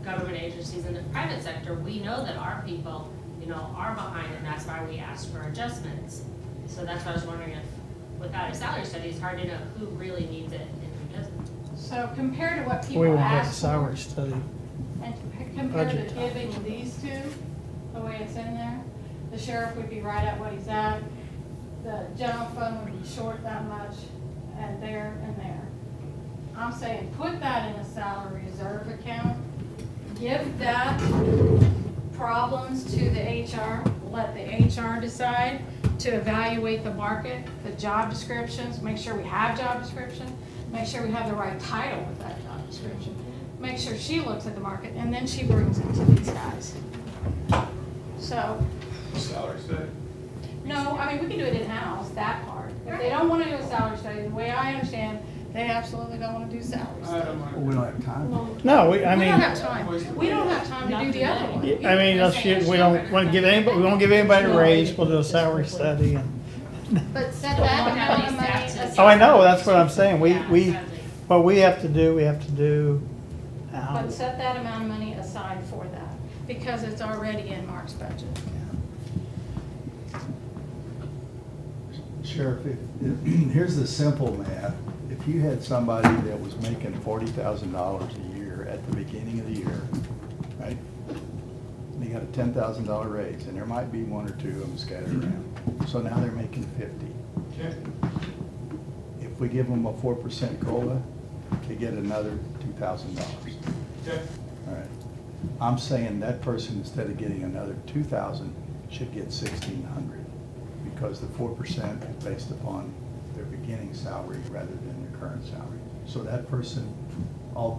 government agencies in the private sector, we know that our people you know, are behind, and that's why we asked for adjustments. So that's why I was wondering if, without a salary study, it's hard to know who really needs it and who doesn't. So compared to what We people won't have a ask for, salary study. and compared to budget time. giving these two, the way it's in there, the sheriff would be right at what he's at, the general fund would be short that much, and there and there. I'm saying, put that in a salary reserve account, give that problems to the HR, let the HR decide to evaluate the market, the job descriptions, make sure we have job description, make sure we have the right title with that job description, make sure she looks at the market, and then she brings it to these guys. So, Salary study. no, I mean, we can do it in-house, that part. If they don't wanna do a salary study, the way I understand, they absolutely don't wanna do salary I study. don't Well, mind. we don't have time. No, I We don't mean, have time. We don't have time to do the other one. I mean, we don't want to give anybody, we won't give anybody a raise, we'll do a salary study and. But set that amount of money aside. Oh, I know, that's what I'm saying, what we have to do now. But set that amount of money aside for that, because it's already in Mark's budget. Sheriff, here's the simple math. If you had somebody that was making $40,000 a year at the beginning of the year, right? And they got a $10,000 raise, and there might be one or two of them scattered around. So now they're making 50. Okay. If we give them a 4% COLA, they get another $2,000. Okay. All right. I'm saying that person, instead of getting another 2,000, should get 1,600, because the 4% is based upon their beginning salary rather than their current salary. So that person,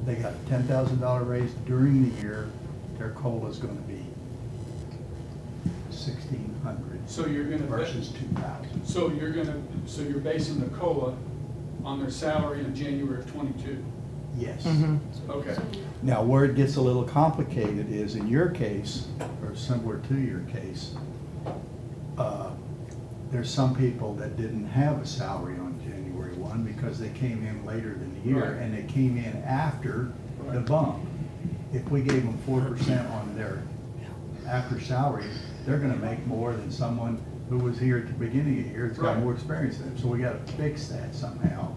they got a $10,000 raise during the year, their COLA is gonna be 1,600 So you're gonna. versus 2,000. So you're basing the COLA on their salary in January of '22? Yes. Mhm. Okay. Now, where it gets a little complicated is in your case, or similar to your case, there's some people that didn't have a salary on January 1 because they came in later than the year, Right. and they came in after the Right. bump. If we gave them 4% on their after salary, they're gonna make more than someone who was here at the beginning of the year, that's got Right. more experience than them. So we gotta fix that somehow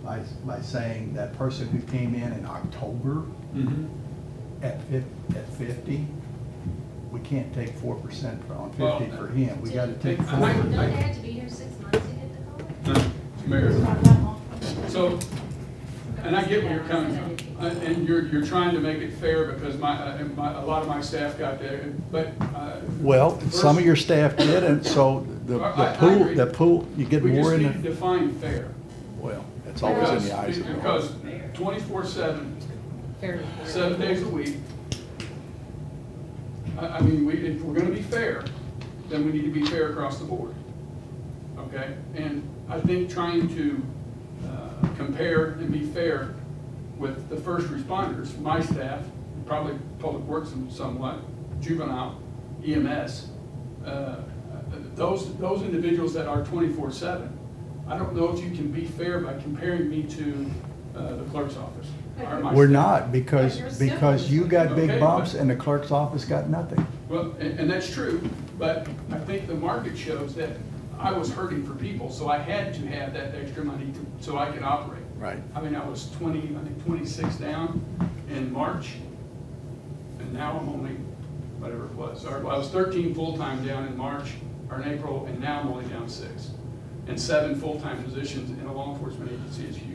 by saying that person who came in October Mhm. at 50, we can't take 4% on 50 Well, for him. We gotta take I- 4. Don't they have to be here 6 months to get the COLA? Mayor, It's not that long. so, and I get where you're coming from, and you're trying to make it fair because a lot of my staff got there, but. Well, some of first- your staff didn't, so I agree. the pool, you get We just more in need to the, define fair. well, it's always in the eyes of the law. Because 24/7, 7 days a week. I mean, if we're gonna be fair, then we need to be fair across the board. Okay? And I think trying to compare and be fair with the first responders, my staff, probably Public Works somewhat, juvenile, EMS, those individuals that are 24/7, I don't know if you can be fair by comparing me to the clerk's office. or my We're staff. not, because you got big Okay, bumps but- and the clerk's office got nothing. Well, and that's true, but I think the market shows that I was hurting for people, so I had to have that extra money so I could operate. Right. I mean, I was 26 down in March, and now I'm only, whatever it was, or I was 13 full-time down in March, or in April, and now I'm only down 6. And 7 full-time positions in a law enforcement agency is huge.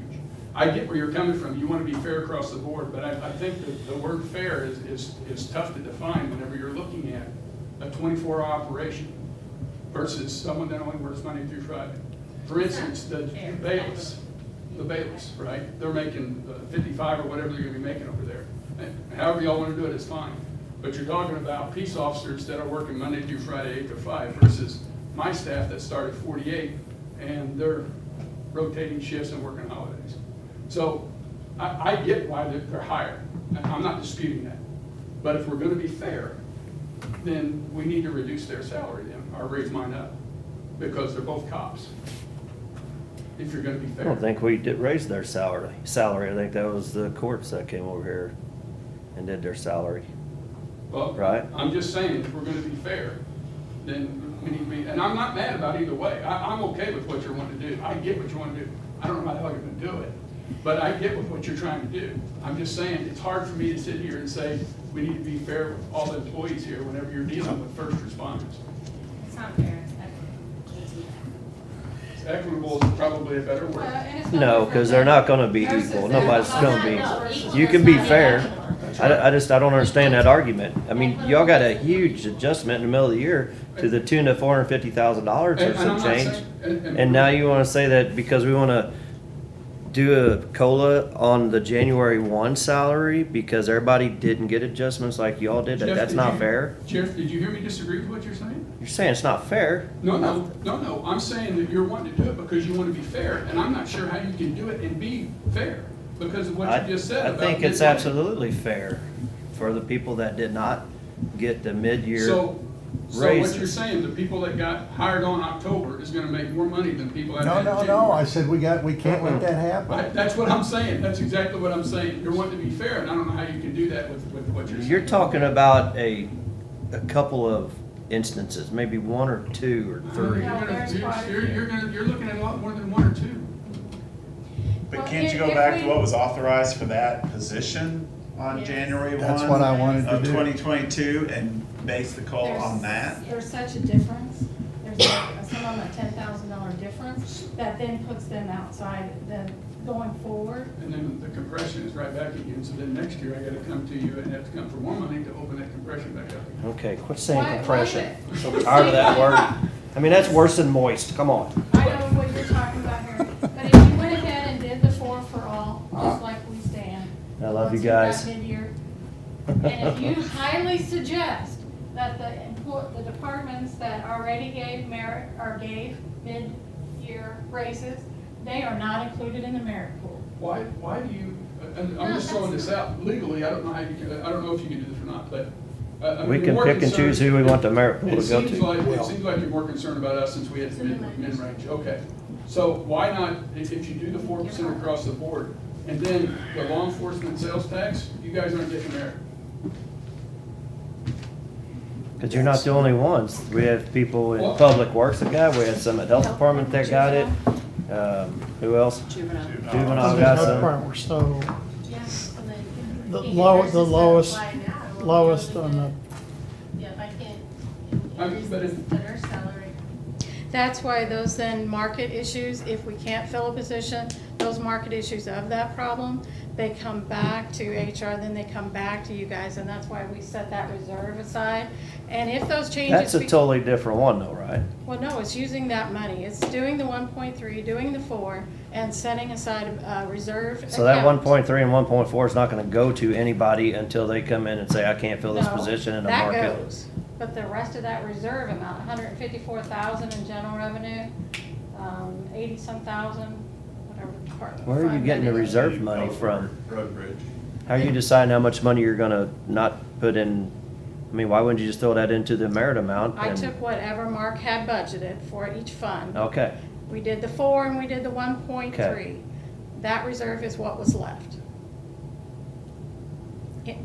I get where you're coming from, you want to be fair across the board, but I think that the word fair is tough to define whenever you're looking at a 24-hour operation versus someone that only works Monday through Friday. For instance, the bailiffs, right? They're making 55 or whatever they're gonna be making over there. And however y'all wanna do it, it's fine. But you're talking about peace officers that are working Monday through Friday, 8 to 5, versus my staff that start at 48, and they're rotating shifts and working holidays. So I get why they're higher. I'm not disputing that. But if we're gonna be fair, then we need to reduce their salary then, or raise mine up, because they're both cops. If you're gonna be I fair. don't think we did raise their salary. I think that was the courts that came over here and did their salary. Well, Right. I'm just saying, if we're gonna be fair, then we need to be, and I'm not mad about either way. I'm okay with what you're wanting to do. I get what you want to do. I don't know how the hell you're gonna do it, but I get with what you're trying to do. I'm just saying, it's hard for me to sit here and say, we need to be fair with all the employees here whenever you're dealing with first responders. It's not fair, it's equitable. Equitable is probably a better Well, word. and it's no No, different because they're than not gonna be nurses equal. that- Nobody's No, gonna no, be. equal You can is be not fair. equal. I don't understand that argument. I mean, y'all got a huge adjustment in the middle of the year to the tune of $450,000 or And I'm some not change. saying- And now you wanna say that because we wanna do a COLA on the January 1 salary because everybody didn't get adjustments like y'all did, Jeff, that's did not you- fair? Jeff, did you hear me disagree with what you're saying? You're saying it's not fair. No, I'm saying that you're wanting to do it because you want to be fair, and I'm not sure how you can do it and be fair because of what I you just said I about. think it's mid-May. absolutely fair for the people that did not get the mid-year So what raises. you're saying, the people that got hired on October is gonna make more money than people that No, had no, January. no, I said we can't let that happen. That's what I'm saying, that's exactly what I'm saying. You're wanting to be fair, and I don't know how you can do that with what you're saying. You're talking about a couple of instances, maybe one or two or three. No, there's quite a few. You're looking at a lot more than one or two. But Well, can't you if go back we- to what was authorized for that position on Yes. January 1? That's what I wanted to Of do. 2022 and base the COLA There's- on that? There's such a difference, there's like some of them a $10,000 difference, that then puts them outside, then going forward. And then the compression is right back again, so then next year I gotta come to you and have to come for more money to open that compression back up again. Okay, quit saying Why- compression. why I'm so would- tired of that word. I mean, that's worse than moist, come on. I know what you're talking about here, but if you went ahead and did the 4 for all, just like we stand. I love you once we got guys. mid-year, and if you highly suggest that the departments that already gave merit, or gave mid-year raises, they are not included in the merit pool. Why do you, and I'm just throwing this out legally, I don't know how you can, I don't know if you can do this or not, but. I mean, We you're can more pick and concerned- choose who we want the merit pool It to go seems to. like, it seems like you're more concerned about us since we had the mid-range, okay. So why not, if you do the 4% across the board, and then the law enforcement sales tax, you guys aren't getting merit. Because you're not the only ones. We have people in Well- Public Works that got, it. We had some at Health Department that got it. Who else? Juvenile. Juvenile The got other some. part, we're so, Yeah, so then the you can low, versus the lowest, apply now, we'll lowest go to on the, Yeah, if I can't I mean, increase but if- the nurse salary. That's why those then market issues, if we can't fill a position, those market issues of that problem, they come back to HR, then they come back to you guys, and that's why we set that reserve aside. And if those changes. That's a totally different one though, right? Well, no, it's using that money. It's doing the 1.3, doing the 4, and setting aside a reserve So that account. 1.3 and 1.4 is not gonna go to anybody until they come in and say, I can't fill this No, position in the that market. goes. But the rest of that reserve amount, 154,000 in general revenue, 80-some thousand, whatever department. Where are you fund getting that the is. reserve money from? Road bridge. How are you deciding how much money you're gonna not put in? I mean, why wouldn't you just throw that into the merit amount? I and- took whatever Mark had budgeted for each fund. Okay, We did the 4 and we did the 1.3. Okay. That reserve is what was left.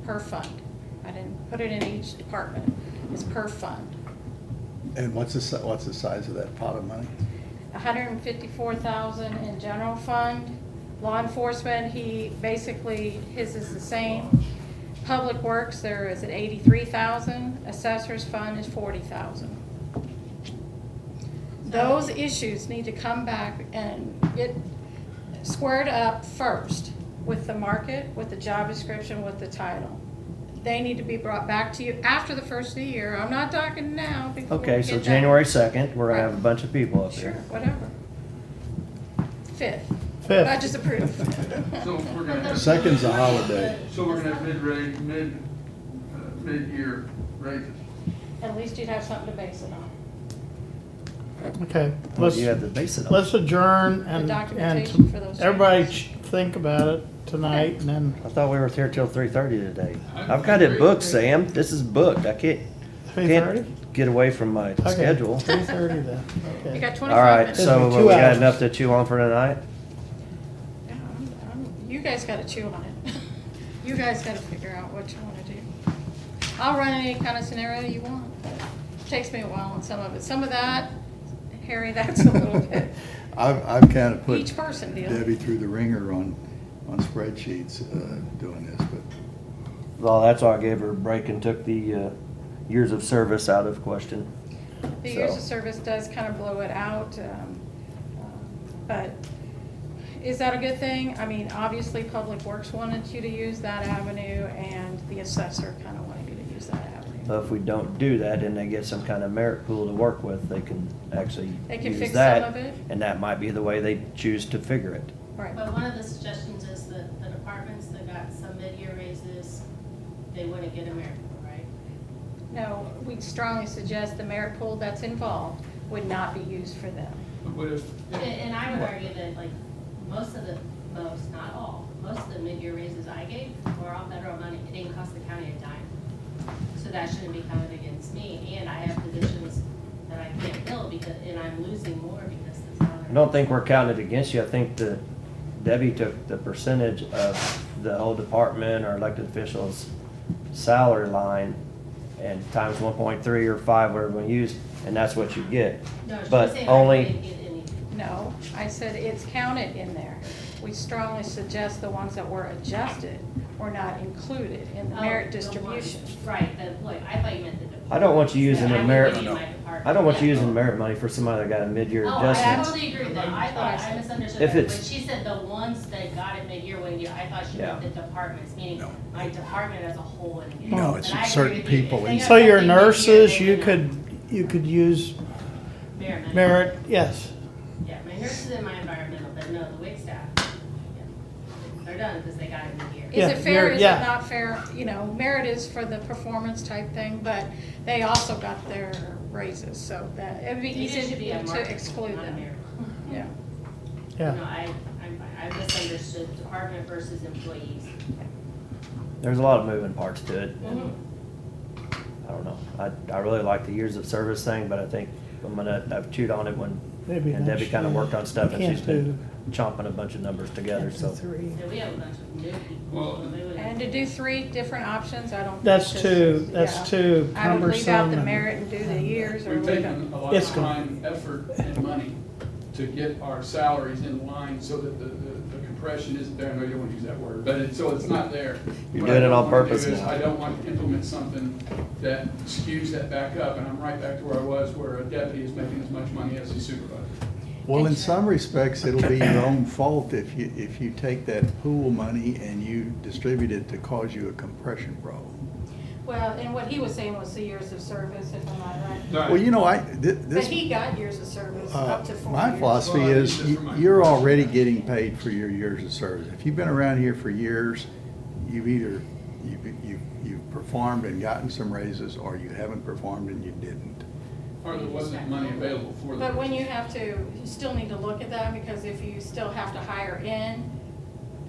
Per fund. I didn't put it in each department. It's per fund. And what's the size of that pot of money? 154,000 in general fund. Law enforcement, his is the same. Public Works, there is at 83,000. Assessor's fund is 40,000. Those issues need to come back and get squared up first with the market, with the job description, with the title. They need to be brought back to you after the first of the year. I'm not talking now before we okay, get so that. January 2nd, we're gonna have a Right. bunch of people up Sure, there. whatever. 5th. 5th. I just approved. So we're gonna have. Second's a holiday. So we're gonna have mid-range, mid-year raises. At least you'd have something to base it on. okay. What Let's, do you have to base it on? let's adjourn and documentation for those everybody changes. think about it tonight and then I thought we were here till 3:30 today. I I've got it agree. booked, Sam. This is booked. I 3:30? can't get away from my Okay, schedule. 3:30 then, You okay. got 25 All right, minutes. It'll so be we 2 got hours. enough to chew on for tonight? Yeah, you guys gotta chew on it. You guys gotta figure out what you wanna do. I'll run any kind of scenario you want. takes me a while on some of it. Some of that, Harry, that's a little bit I've kind of put each person deal. Debbie through the ringer on spreadsheets, doing this, but Well, that's why I gave her a break and took the years of service out of question. The years So- of service does kind of blow it out, but is that a good thing? I mean, obviously, Public Works wanted you to use that avenue, and the assessor kind of wanted you to use that avenue. But if we don't do that and they get some kind of merit pool to work with, they can actually They can use fix that. some of it? And that might be the way they choose to figure it. Right. But one of the suggestions is that the departments that got some mid-year raises, they wouldn't get a merit pool, right? No, we strongly suggest the merit pool that's involved would not be used for them. But if, And I would argue that like most, not all, most of the mid-year raises I gave were all federal money. It didn't cost the county a dime. So that shouldn't be counted against me. And I have positions that I can't fill because, and I'm losing more because the salary. I don't think we're counting it against you. I think that Debbie took the percentage of the whole department or elected officials' salary line and times 1.3 or 5, whatever we use, and that's what you get. No, she was But saying I only, wouldn't get any. No, I said it's counted in there. We strongly suggest the ones that were adjusted were not included in the Oh, merit the distribution. ones- Right, the employee. I thought you meant the department. I don't want you using That the I would merit, give you my department. I don't want you Yeah. using merit money for somebody that got a mid-year Oh, I adjustment. totally agree with that. I thought, I misunderstood If that. it's- When she said the ones that got it mid-year, I thought she meant Yeah. the departments, meaning No. my department as a whole wouldn't get it. No, But it's I agree certain with you. people If they in- got So your something mid-year, nurses, they you would could use merit money. merit, yes. Yeah, my nurses and my environmental, but no, the WIC staff, yeah. They're done because they got it mid-year. Is Yeah, it fair, you're- is it yeah. not fair? You know, merit is for the performance type thing, but they also got their raises, so that, it'd be It easy should be a to market, exclude not a them. merit. Yeah. Yeah. No, I'm fine. I misunderstood department versus employees. There's a lot of moving parts to it. Mhm. I don't know. I really like the years of service thing, but I think I've chewed on it when, Maybe and Debbie next kind of year. worked on stuff and Can't she's been do- chomping a bunch of numbers together, so. Three. Yeah, we have a bunch of new people. Well, so they would- And to do 3 different options, I don't. think That's this too, is- that's yeah. too I would leave out cumbersome. the and- merit and do the years or we've leave taken it. a lot It's of good. time, effort, and money to get our salaries in line so that the compression isn't there. I know you don't want to use that word, but so it's not there. You're What I doing it don't on wanna do purpose is now. I don't want to implement something that skews that back up, and I'm right back to where I was, where a deputy is making as much money as a supervisor. well, in some respects, it'll be your own fault if you take that pool money and you distribute it to cause you a compression problem. Well, and what he was saying was the years of service, if I'm not right. Well, you know, But this, he got years of service up to 4 years. my philosophy Well, I is use it for my- you're already getting paid for your years of service. If you've been around here for years, you've either, you've performed and gotten some raises, or you haven't performed and you didn't. Or there wasn't money available for them. But when you have to, you still need to look at that, because if you still have to hire in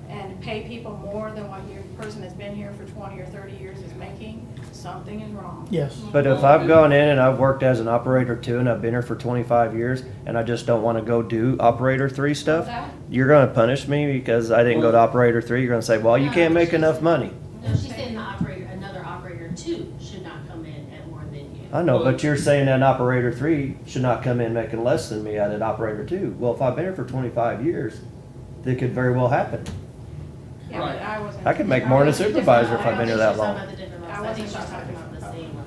and pay people more than what your person that's been here for 20 or 30 years is making, something is wrong. Yes. But if I've gone in and I've worked as an operator 2 and I've been here for 25 years and I just don't want to go do operator 3 stuff, That- you're going to punish me because I didn't go to operator 3. You're going to say, well, you can't make enough money. No, she's saying another operator 2 should not come in at more than you. I know, but you're saying that an operator 3 should not come in making less than me at an operator 2. Well, if I've been here for 25 years, that could very well happen. Yeah, but I wasn't. I could make more than a I wasn't- supervisor if I've been here that I long. don't think she's talking about the different I levels. I think wasn't she's talking about the same level.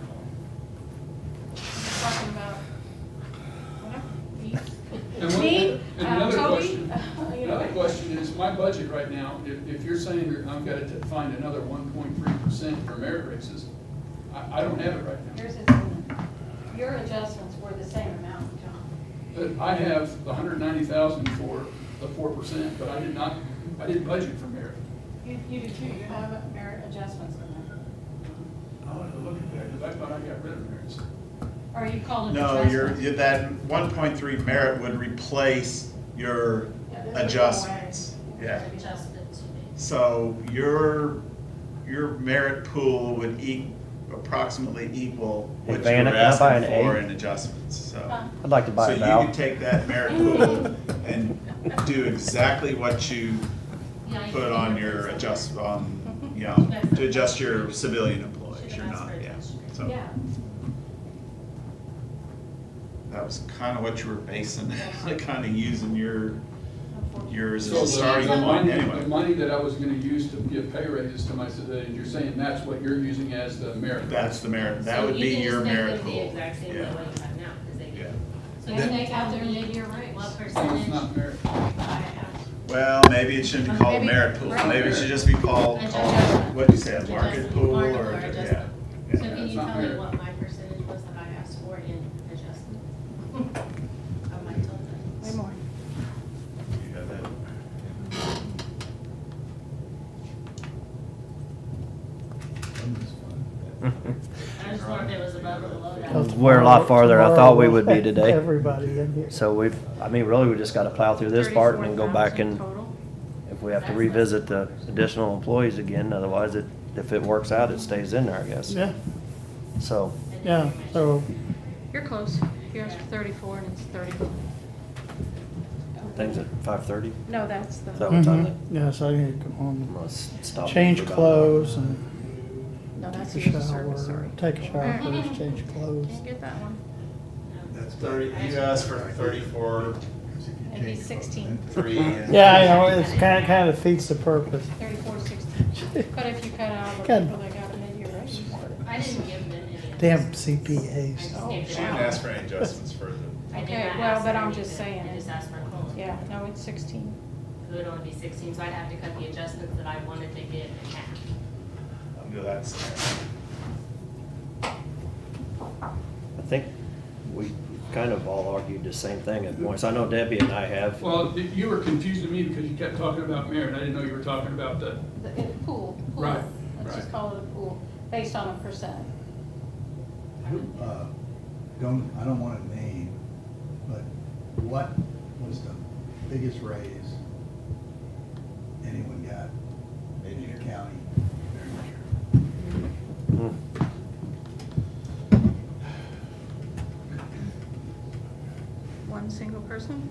Talking about, whatever. And one- Me, and another Toby, question, you know. another question is, my budget right now, if you're saying that I've got to find another 1.3% for merit raises, I don't have it right now. Yours is, your adjustments were the same amount, John. But I have the 190,000 for the 4%, but I didn't budget for merit. You do too, you have merit adjustments in there. I'll have to look at that, because I thought I got rid of merits. Or you called it No, adjustments. that 1.3 merit would replace your Yeah, this is adjustments. Yeah. Adjusted to me. So your merit pool would approximately equal what you were Vanna, can I buy an asking for A? in adjustments, so. Huh? I'd like to buy So a you valve. could take that merit pool and do exactly what you Yeah, you put can on do your it. to adjust your civilian employees, Should've you're asked not, for yeah. adjustment. So Yeah. that was kind of what you were basing, like kind of using yours as So a starting the point money, anyway. the money that I was gonna use to give pay raises to my civilians, you're saying that's what you're using as the merit? That's the merit, that So would be your merit You pool. can just make them the exact same way Yeah. you have now, because they Yeah. get. So And you they tell got their me mid-year raise. what So percentage? it's not merit. Well, maybe it shouldn't be called a Maybe- merit pool, right. maybe it should just be called, Adjustment. what'd you say, a market Adjustment. pool Market or, or yeah. adjustment. Yeah. So can It's you not tell me merit. what my percentage was that I asked for in adjustment? Of my total? Way more. You got that? I just wondered if it was above or below that. Because We're a lot farther than I thought we tomorrow would be today. Everybody in here. So we've, I mean, really, we just gotta plow through this part and then go back and, 34,000 total. if we have to revisit the additional employees again, otherwise it, if it works out, it stays in there, I guess. Yeah, So, yeah, so, You're close. You asked for 34 and it's 31. things at 5:30, No, that's the. Is that what time mhm, yes, I need to go home. let's stop. Change for about- clothes and No, that's take the a service, shower, sorry. take a shower first, change clothes. Can't get that one. That's 30, you asked for 34, It'd be 16. 3. and- Yeah, I know, it's kind of defeats the purpose. 34 to 16. But if you cut out the God. people that got a mid-year raise. I didn't give them any. of Damn this. CPAs. I just Oh, gave She them didn't out. ask for any adjustments for the, I did Okay, not well, ask but for I'm any just of it. saying. I just asked for a COLA. Yeah, no, it's 16. It would only be 16, so I'd have to cut the adjustments that I wanted to give in half. under that scenario. I think we kind of all argued the same thing at points. I know Debbie and I have. Well, you were confusing me because you kept talking about merit. I didn't know you were talking about the, Pool. Right, Let's just right. call it a pool, based on a percent. I don't want to name, but what was the biggest raise anyone got in the county during the year? Hmm. One single person?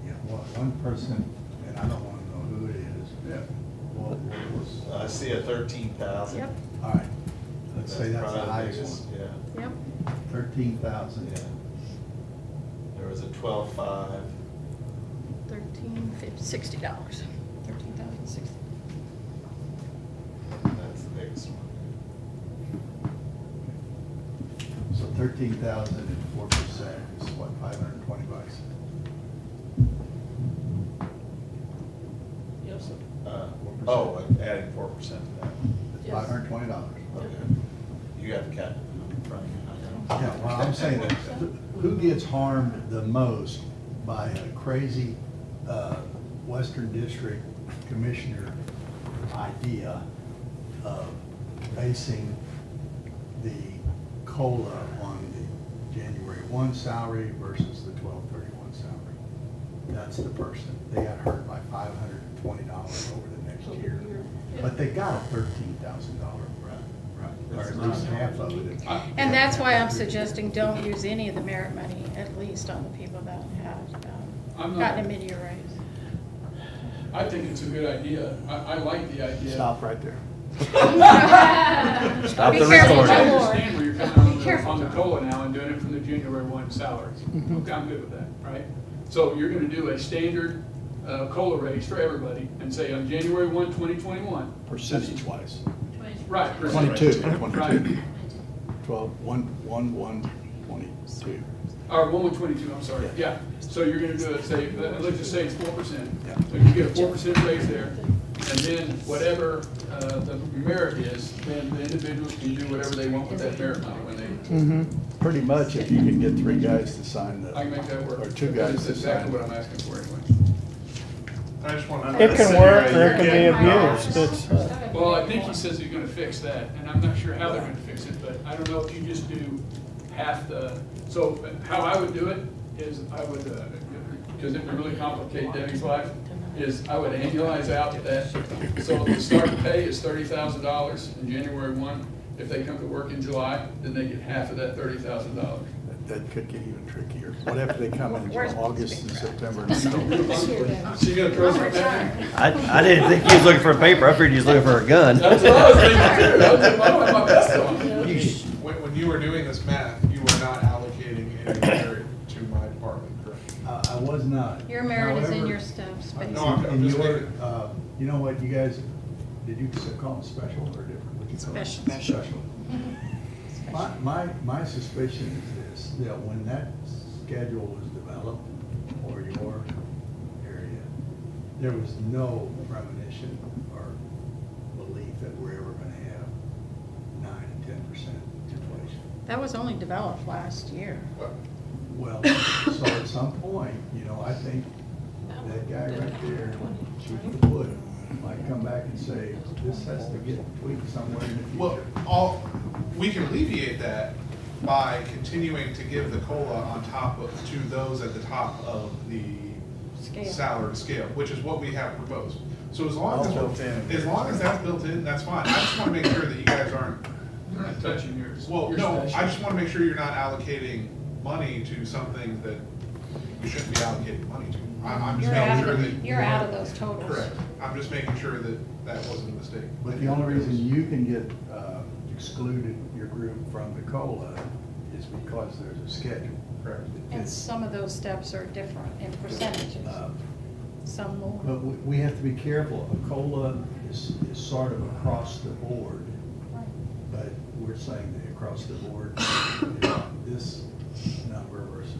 Yeah, one person, and I don't want to know who it is. yeah. What was, I see a 13,000. Yep, all right, let's say that's probably the highest biggest, one. Yeah, yep. 13,000. yeah. There was a 12.5. $60. $13,060. That's the biggest one. So 13,000 and 4% is what, $520? Yes. Oh, adding 4% to that. It's $520. Okay. You got the cap in front of you. I don't. Yeah, well, I'm saying that, who gets harmed the most by a crazy Western District Commissioner idea of basing the COLA on the January 1 salary versus the 12/31 salary? That's the person. They got hurt by $520 over the next year. But they got a $13,000 or at least half of it. And that's why I'm suggesting don't use any of the merit money, at least on the people that have I'm not- gotten a mid-year raise. I think it's a good idea. I like the idea. Stop right there. Stop Be the careful, recording. I my lord. understand where you're coming Be careful. on the COLA now and doing it from the January 1 salaries. Mhm. Okay, I'm good with that, right? So you're gonna do a standard COLA raise for everybody and say on January 1, 2021. Percentage-wise. Right. 22. Right. 12, 1, 22. Or 1/22, I'm sorry, yeah. So you're gonna do it, say, let's just say it's 4%. Yeah. So you get a 4% raise there, and then whatever the merit is, then the individuals can do whatever they want with that merit money when they, Mm-hmm. Pretty much, if you can get 3 guys to sign the. I can make that work. Or 2 guys That's to exactly sign. what I'm asking for anyway. I just want to. It can work or it can be abused. It's, Well, I think he says he's gonna fix that, and I'm not sure how they're gonna fix it, but I don't know if you just do half the, so how I would do it is I would, because it would really complicate Debbie's life, is I would annualize out that, so the start pay is $30,000 in January 1. If they come to work in July, then they get half of that $30,000. That could get even trickier. What if they come in Where's- August and September and October? So you gonna throw some back? I didn't think he was looking for a paper. I figured he was looking for a gun. That's what I was thinking too. I was putting my best on. When you were doing this math, you were not allocating any merit to my I was not. Your merit is in However, your steps, No, basically. I'm in just your, making- you know what, you guys, did you call them special or different? What'd you call them? Special. Special. My suspicion is this, that when that schedule was developed for your area, there was no premonition or belief that we're ever gonna have 9 and 10% inflation. That was only developed last year. Well, so at some point, you know, I think that guy right there, Chief of the Wood, might come back and say, this has to get tweaked somewhere in the Well, future. we can alleviate that by continuing to give the COLA on top of, to those at the top of the Scale. salary scale, which is what we have proposed. So as long as, All built in. as long as that's built in, that's fine. I just wanna make sure that you guys aren't, You're not touching yours. well, no, I just wanna make sure you're not allocating money to something that you shouldn't be allocating money to. I'm just You're making out sure of, that. you're out of those totals. Correct. I'm just making sure that that wasn't a mistake. But the only reason you can get excluded, your group, from the COLA is because there's a schedule. Correct. And some of those steps are different in percentages, some more. But we have to be careful. A COLA is sort of across the board, but we're saying that across the board, you know, this number versus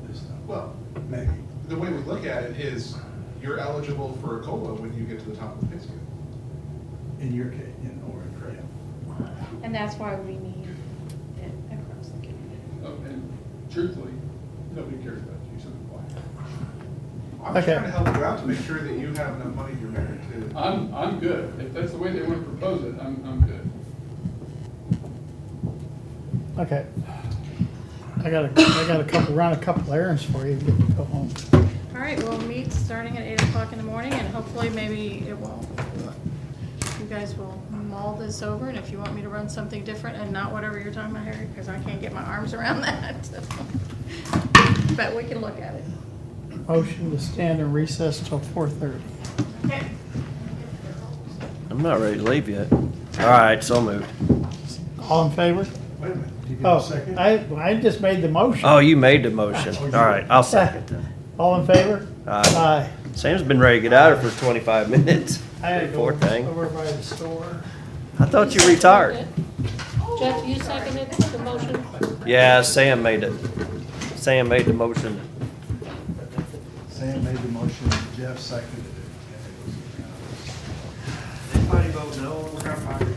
this number. Well, Maybe. the way we look at it is, you're eligible for a COLA when you get to the top of the pay scale. In your case, in Oregon, yeah. And that's why we need it across the community. Oh, and truthfully, nobody cares about you, so be quiet. I'm just Okay. trying to help you out to make sure that you have enough money in your merit to. I'm good. If that's the way they want to propose it, I'm good. Okay. I got a run a couple errands for you, get to go home. All right, we'll meet starting at 8 o'clock in the morning, and hopefully maybe it won't. You guys will mull this over, and if you want me to run something different and not whatever you're talking about, Harry, because I can't get my arms around that. But we can look at it. Motion to stand in recess till 4:30. Okay. I'm not ready to leave yet. All right, so moved. All in favor? Wait a minute, did you get Oh, a second? I just made the motion. Oh, you made the motion. All right, I'll second that. All in favor? Aye. Sam's been ready to get out of here for 25 minutes. I had to go Poor thing. over by the store. I thought you retired. Jeff, you seconded the motion? Yeah, Sam made it. Sam made the motion. Sam made the motion, Jeff seconded it. Anybody vote no, we're gonna find it.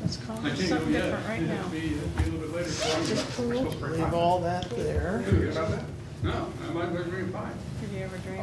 Let's call I it can't go something yet. different right It'll now. be a little bit later. Just cool. Leave all that there. About that? No, I might be doing fine. Did you ever dream?